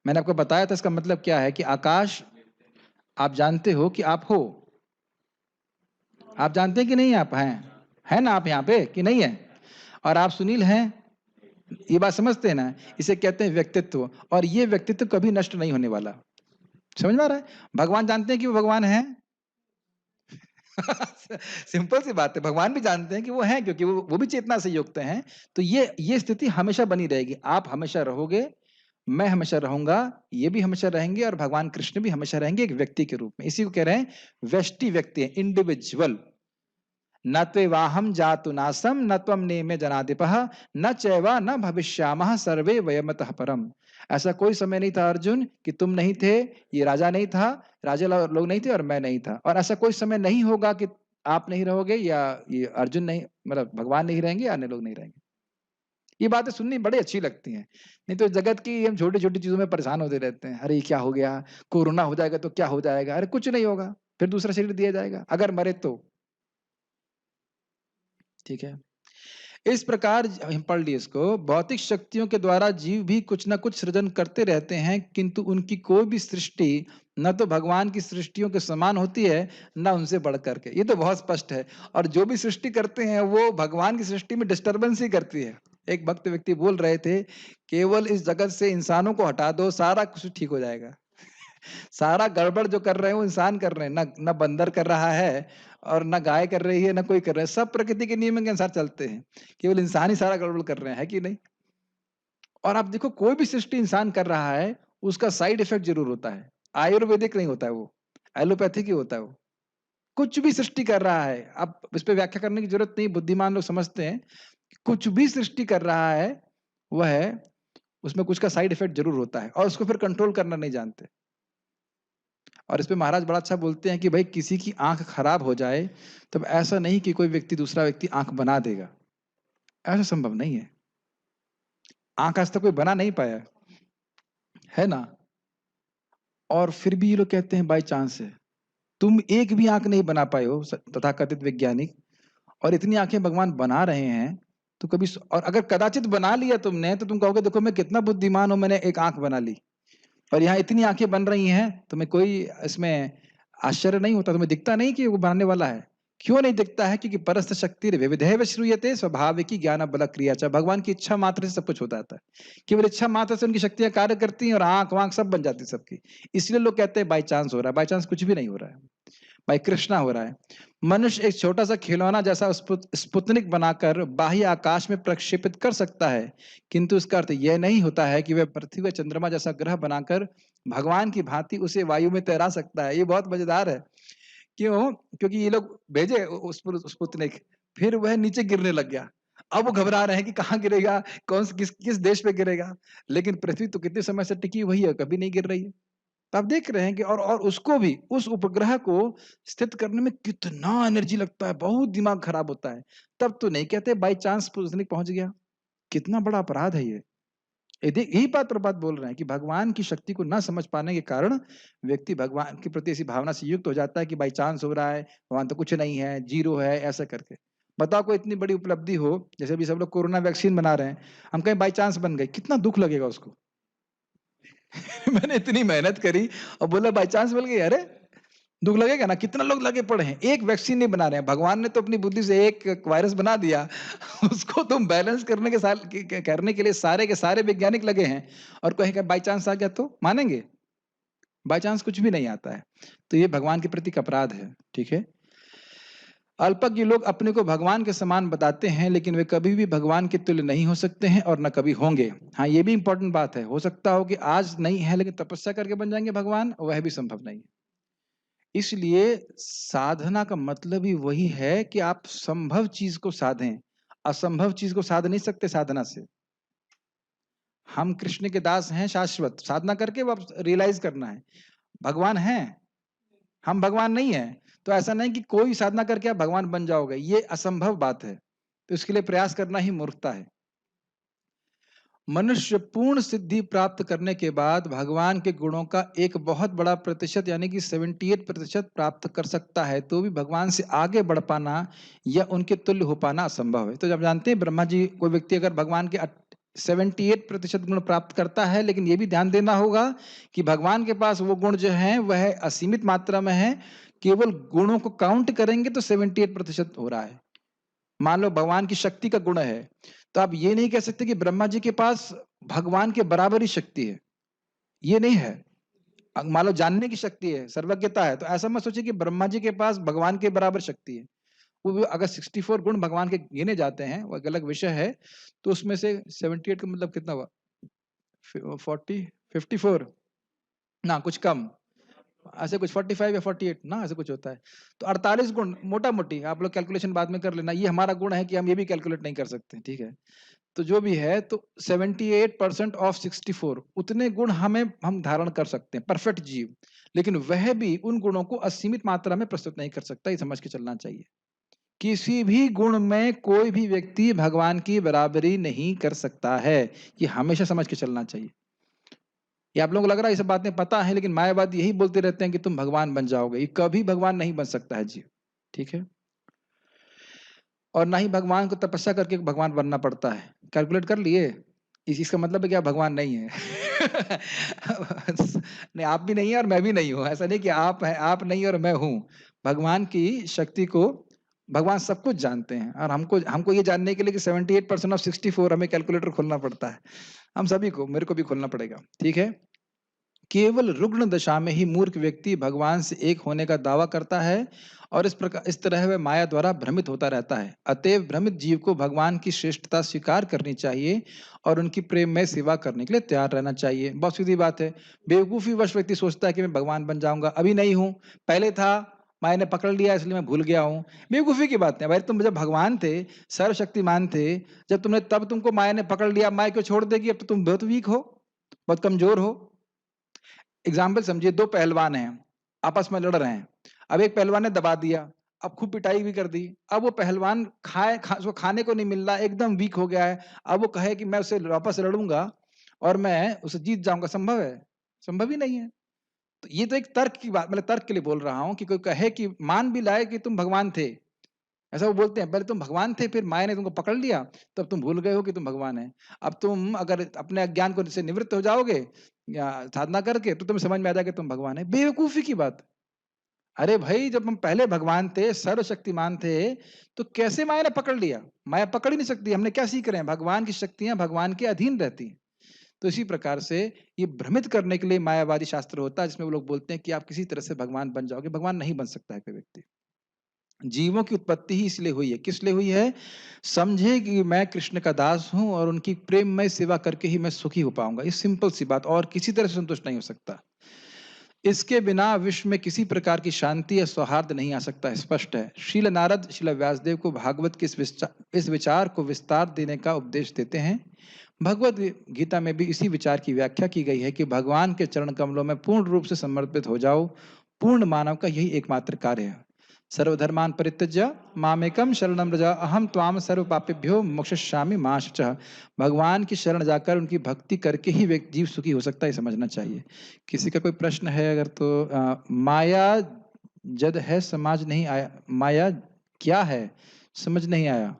मैंने आपको बताया था इसका मतलब क्या है कि आकाश, आप जानते हो कि आप हो। आप जानते हैं कि नहीं आप हैं? है ना आप यहाँ पे कि नहीं है? और आप सुनील हैं, ये बात समझते हैं ना? इसे कहते हैं व्यक्तित्व, और ये व्यक्तित्व कभी नष्ट नहीं होने वाला। समझ में आ रहा है? भगवान जानते हैं कि वो भगवान है। सिंपल सी बात है, भगवान भी जानते हैं कि वो हैं, क्योंकि वो भी चेतना से युक्त हैं। तो ये स्थिति हमेशा बनी रहेगी। आप हमेशा रहोगे, मैं हमेशा रहूंगा, ये भी हमेशा रहेंगे, और भगवान कृष्ण भी हमेशा रहेंगे एक व्यक्ति के रूप में। इसी को कह रहे हैं व्यष्टि व्यक्ति, इंडिविजुअल। न त्वेवाहम जातु नासम न त्वम नेमे जनाधिपः न चैवा न भविष्यामः सर्वे वयमतः परम। ऐसा कोई समय नहीं था अर्जुन कि तुम नहीं थे, ये राजा नहीं था, राजा लोग नहीं थे, और मैं नहीं था। और ऐसा कोई समय नहीं होगा कि आप नहीं रहोगे, या ये अर्जुन नहीं, मतलब भगवान नहीं रहेंगे, अन्य लोग नहीं रहेंगे। ये बातें सुननी बड़ी अच्छी लगती हैं। नहीं तो जगत की हम छोटी छोटी चीजों में परेशान होते रहते हैं। अरे क्या हो गया, कोरोना हो जाएगा तो क्या हो जाएगा? अरे कुछ नहीं होगा, फिर दूसरा शरीर दिया जाएगा अगर मरे तो। ठीक है, इस प्रकार हम पढ़ लिए इसको। भौतिक शक्तियों के द्वारा जीव भी कुछ ना कुछ सृजन करते रहते हैं, किंतु उनकी कोई भी सृष्टि न तो भगवान की सृष्टियों के समान होती है, न उनसे बढ़ करके। ये तो बहुत स्पष्ट है। और जो भी सृष्टि करते हैं वो भगवान की सृष्टि में डिस्टर्बेंस ही करती है। एक भक्त व्यक्ति बोल रहे थे, केवल इस जगत से इंसानों को हटा दो, सारा कुछ ठीक हो जाएगा। सारा गड़बड़ जो कर रहे हैं वो इंसान कर रहे हैं, ना बंदर कर रहा है, और ना गाय कर रही है, ना कोई कर रहा है। सब प्रकृति के नियम के अनुसार चलते हैं, केवल इंसान ही सारा गड़बड़ कर रहे हैं, है कि नहीं? और आप देखो, कोई भी सृष्टि इंसान कर रहा है, उसका साइड इफेक्ट जरूर होता है। आयुर्वेदिक नहीं होता है वो, एलोपैथिक ही होता है वो। कुछ भी सृष्टि कर रहा है, अब इस पे व्याख्या करने की जरूरत नहीं, बुद्धिमान लोग समझते हैं। कुछ भी सृष्टि कर रहा है वह, उसमें कुछ का साइड इफेक्ट जरूर होता है, और उसको फिर कंट्रोल करना नहीं जानते। और इस पे महाराज बड़ा अच्छा बोलते हैं कि भाई किसी की आंख खराब हो जाए, तब ऐसा नहीं कि कोई व्यक्ति दूसरा व्यक्ति आंख बना देगा। ऐसा संभव नहीं है। आंख आज तक कोई बना नहीं पाया, है ना? और फिर भी ये लोग कहते हैं बाई चांस है। तुम एक भी आंख नहीं बना पाए हो, तथाकथित वैज्ञानिक, और इतनी आंखें भगवान बना रहे हैं। तो कभी, और अगर कदाचित बना लिया तुमने, तो तुम कहोगे देखो मैं कितना बुद्धिमान हूं, मैंने एक आंख बना ली। और यहाँ इतनी आंखें बन रही हैं, तुम्हें कोई इसमें आश्चर्य नहीं होता? तुम्हें दिखता नहीं कि वो बनाने वाला है? क्यों नहीं दिखता है? क्योंकि परस्थ शक्ति विविधैव श्रूयते स्वाभाविकी ज्ञान बल क्रिया च। भगवान की इच्छा मात्र से सब कुछ होता है। केवल इच्छा मात्र से उनकी शक्तियां कार्य करती हैं, और आंख वांख सब बन जाती है सबकी। इसलिए लोग कहते हैं बाई चांस हो रहा है। बाई चांस कुछ भी नहीं हो रहा है, भाई कृष्णा हो रहा है। मनुष्य एक छोटा सा खिलौना जैसा स्पुतनिक बनाकर बाह्य आकाश में प्रक्षेपित कर सकता है, किंतु इसका अर्थ यह नहीं होता है कि वह पृथ्वी व चंद्रमा जैसा ग्रह बनाकर भगवान की भांति उसे वायु में तैरा सकता है। ये बहुत मजेदार है। क्यों? क्योंकि ये लोग भेजे स्पुतनिक, फिर वह नीचे गिरने लग गया। अब वो घबरा रहे हैं कि कहाँ गिरेगा, किस किस देश पे गिरेगा। लेकिन पृथ्वी तो कितने समय से टिकी हुई है, कभी नहीं गिर रही है। तो आप देख रहे हैं कि और उसको भी, उस उपग्रह को स्थित करने में कितना एनर्जी लगता है, बहुत दिमाग खराब होता है। तब तो नहीं कहते बाई चांस स्पुतनिक पहुंच गया। कितना बड़ा अपराध है ये। यही बात प्रभात बोल रहे हैं कि भगवान की शक्ति को ना समझ पाने के कारण व्यक्ति भगवान के प्रति ऐसी भावना से युक्त हो जाता है कि बाई चांस हो रहा है, भगवान तो कुछ नहीं है, जीरो है, ऐसा करके। बताओ कोई इतनी बड़ी उपलब्धि हो, जैसे अभी सब लोग कोरोना वैक्सीन बना रहे हैं, हम कहीं बाई चांस बन गए, कितना दुख लगेगा उसको। मैंने इतनी मेहनत करी और बोला बाई चांस मिल गई, अरे दुख लगेगा ना। कितना लोग लगे पड़े हैं, एक वैक्सीन नहीं बना रहे हैं। भगवान ने तो अपनी बुद्धि से एक वायरस बना दिया, उसको तुम बैलेंस करने करने के लिए सारे के सारे वैज्ञानिक लगे हैं, और कहेगा बाई चांस आ गया तो मानेंगे? बाई चांस कुछ भी नहीं आता है। तो ये भगवान के प्रति अपराध है। ठीक है, अल्पज्ञ लोग अपने को भगवान के समान बताते हैं, लेकिन वे कभी भी भगवान के तुल्य नहीं हो सकते हैं, और न कभी होंगे। हाँ, ये भी इंपॉर्टेंट बात है। हो सकता हो कि आज नहीं है, लेकिन तपस्या करके बन जाएंगे भगवान, वह भी संभव नहीं है। इसलिए साधना का मतलब ही वही है कि आप संभव चीज को साधें। असंभव चीज को साध नहीं सकते साधना से। हम कृष्ण के दास हैं शाश्वत, साधना करके वो रियलाइज करना है। भगवान है, हम भगवान नहीं है। तो ऐसा नहीं कि कोई साधना करके आप भगवान बन जाओगे, ये असंभव बात है। तो इसके लिए प्रयास करना ही मूर्खता है। मनुष्य पूर्ण सिद्धि प्राप्त करने के बाद भगवान के गुणों का एक बहुत बड़ा प्रतिशत यानी कि 78% प्राप्त कर सकता है, तो भी भगवान से आगे बढ़ पाना या उनके तुल्य हो पाना असंभव है। तो जब जानते हैं ब्रह्मा जी, कोई व्यक्ति अगर भगवान के 78% गुण प्राप्त करता है, लेकिन ये भी ध्यान देना होगा कि भगवान के पास वो गुण जो हैं वह असीमित मात्रा में है। केवल गुणों को काउंट करेंगे तो 78% हो रहा है। मान लो भगवान की शक्ति का गुण है, तो आप ये नहीं कह सकते कि ब्रह्मा जी के पास भगवान के बराबर ही शक्ति है, ये नहीं है। मान लो जानने की शक्ति है, सर्वज्ञता है, तो ऐसा मत सोचिए कि ब्रह्मा जी के पास भगवान के बराबर शक्ति है। वो भी अगर 64 गुण भगवान के गिने जाते हैं, वो एक अलग विषय है, तो उसमें से 78 का मतलब कितना हुआ? 40, 54 ना कुछ कम, ऐसे कुछ 45 या 48 ना, ऐसे कुछ होता है। तो 48 गुण मोटा-मोटी, आप लोग कैलकुलेशन बाद में कर लेना। ये हमारा गुण है कि हम ये भी कैलकुलेट नहीं कर सकते, ठीक है? तो जो भी है, तो 78% ऑफ 64 उतने गुण हम धारण कर सकते हैं, परफेक्ट जीव। लेकिन वह भी उन गुणों को असीमित मात्रा में प्रस्तुत नहीं कर सकता, ये समझ के चलना चाहिए। किसी भी गुण में कोई भी व्यक्ति भगवान की बराबरी नहीं कर सकता है, ये हमेशा समझ के चलना चाहिए। ये आप लोगों को लग रहा है ये सब बातें पता है, लेकिन मायावादी यही बोलते रहते हैं कि तुम भगवान बन जाओगे। ये कभी भगवान नहीं बन सकता है जीव, ठीक है? और ना ही भगवान को तपस्या करके भगवान बनना पड़ता है। कैलकुलेट कर लिए? इसका मतलब है कि आप भगवान नहीं है। नहीं, आप भी नहीं है और मैं भी नहीं हूँ। ऐसा नहीं कि आप हैं, आप नहीं और मैं हूँ। भगवान की शक्ति को भगवान सब कुछ जानते हैं, और हमको हमको ये जानने के लिए कि 78% ऑफ 64 हमें कैलकुलेटर खोलना पड़ता है। हम सभी को, मेरे को भी खोलना पड़ेगा, ठीक है? केवल रुग्ण दशा में ही मूर्ख व्यक्ति भगवान से एक होने का दावा करता है, और इस तरह वह माया द्वारा भ्रमित होता रहता है। अतएव भ्रमित जीव को भगवान की श्रेष्ठता स्वीकार करनी चाहिए और उनकी प्रेम में सेवा करने के लिए तैयार रहना चाहिए। बहुत सीधी बात है। बेवकूफी वश व्यक्ति सोचता है कि मैं भगवान बन जाऊंगा, अभी नहीं हूं, पहले था, माया ने पकड़ लिया इसलिए मैं भूल गया हूं। बेवकूफी की बात है भाई, तुम जब भगवान थे, सर्वशक्तिमान थे, जब तब तुमको माया ने पकड़ लिया, माया क्यों छोड़ देगी? अब तो तुम बहुत वीक हो, बहुत कमजोर हो। एग्जाम्पल समझिए, दो पहलवान हैं, आपस में लड़ रहे हैं। अब एक पहलवान ने दबा दिया, अब खूब पिटाई भी कर दी। अब वो पहलवान उसको खाने को नहीं मिल रहा, एकदम वीक हो गया है। अब वो कहे कि मैं उससे वापस लड़ूंगा और मैं उसे जीत जाऊंगा, संभव है? संभव ही नहीं है। तो ये तो एक तर्क की बात, मतलब तर्क के लिए बोल रहा हूं कि कोई कहे कि मान भी लाए कि तुम भगवान थे, ऐसा वो बोलते हैं, पहले तुम भगवान थे, फिर माया ने तुमको पकड़ लिया, तब तुम भूल गए हो कि तुम भगवान है। अब तुम अगर अपने अज्ञान को से निवृत्त हो जाओगे या साधना करके, तो तुम्हें समझ में आ जाएगा तुम भगवान है। बेवकूफी की बात। अरे भाई, जब हम पहले भगवान थे, सर्वशक्तिमान थे, तो कैसे माया ने पकड़ लिया? माया पकड़ ही नहीं सकती। हमने क्या सीख रहे हैं? भगवान की शक्तियां भगवान के अधीन रहती हैं। तो इसी प्रकार से ये भ्रमित करने के लिए मायावादी शास्त्र होता है, जिसमें वो लोग बोलते हैं कि आप किसी तरह से भगवान बन जाओगे। भगवान नहीं बन सकता है कोई व्यक्ति। जीवों की उत्पत्ति ही इसलिए हुई है। किस लिए हुई है? समझे कि मैं कृष्ण का दास हूं और उनकी प्रेममय सेवा करके ही मैं सुखी हो पाऊंगा। ये सिंपल सी बात, और किसी तरह से संतुष्ट नहीं हो सकता। इसके बिना विश्व में किसी प्रकार की शांति या सौहार्द नहीं आ सकता है, स्पष्ट है। शील नारद शील व्यासदेव को भागवत के इस विचार को विस्तार देने का उपदेश देते हैं। भगवत गीता में भी इसी विचार की व्याख्या की गई है कि भगवान के चरण कमलों में पूर्ण रूप से समर्पित हो जाओ। पूर्ण मानव का यही एकमात्र कार्य है। सर्वधर्मान परित्यज्य मामेकम शरणम व्रज अहम त्वाम सर्व पापेभ्यो मोक्षयिष्यामि मा शुचः। भगवान की शरण जाकर उनकी भक्ति करके ही व्यक्ति जीव सुखी हो सकता है, समझना चाहिए। किसी का कोई प्रश्न है अगर तो माया जद है समाज नहीं आया। माया क्या है समझ नहीं आया।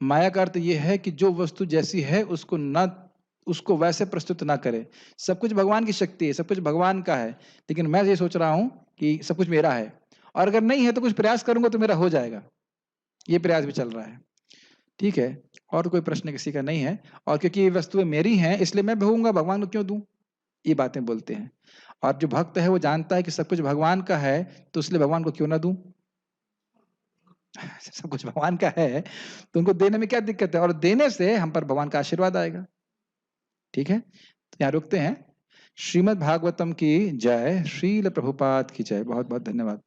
माया का अर्थ यह है कि जो वस्तु जैसी है उसको वैसे प्रस्तुत ना करे। सब कुछ भगवान की शक्ति है, सब कुछ भगवान का है, लेकिन मैं ये सोच रहा हूं कि सब कुछ मेरा है, और अगर नहीं है तो कुछ प्रयास करूंगा तो मेरा हो जाएगा। ये प्रयास भी चल रहा है, ठीक है। और कोई प्रश्न किसी का नहीं है, और क्योंकि ये वस्तुएं मेरी हैं इसलिए मैं भोगूंगा, भगवान को क्यों दूं? ये बातें बोलते हैं। और जो भक्त है वो जानता है कि सब कुछ भगवान का है, तो इसलिए भगवान को क्यों ना दूं? सब कुछ भगवान का है तो उनको देने में क्या दिक्कत है? और देने से हम पर भगवान का आशीर्वाद आएगा, ठीक है। तो यहाँ रुकते हैं। श्रीमद् भागवतम की जय, श्रील प्रभुपाद की जय। बहुत बहुत धन्यवाद।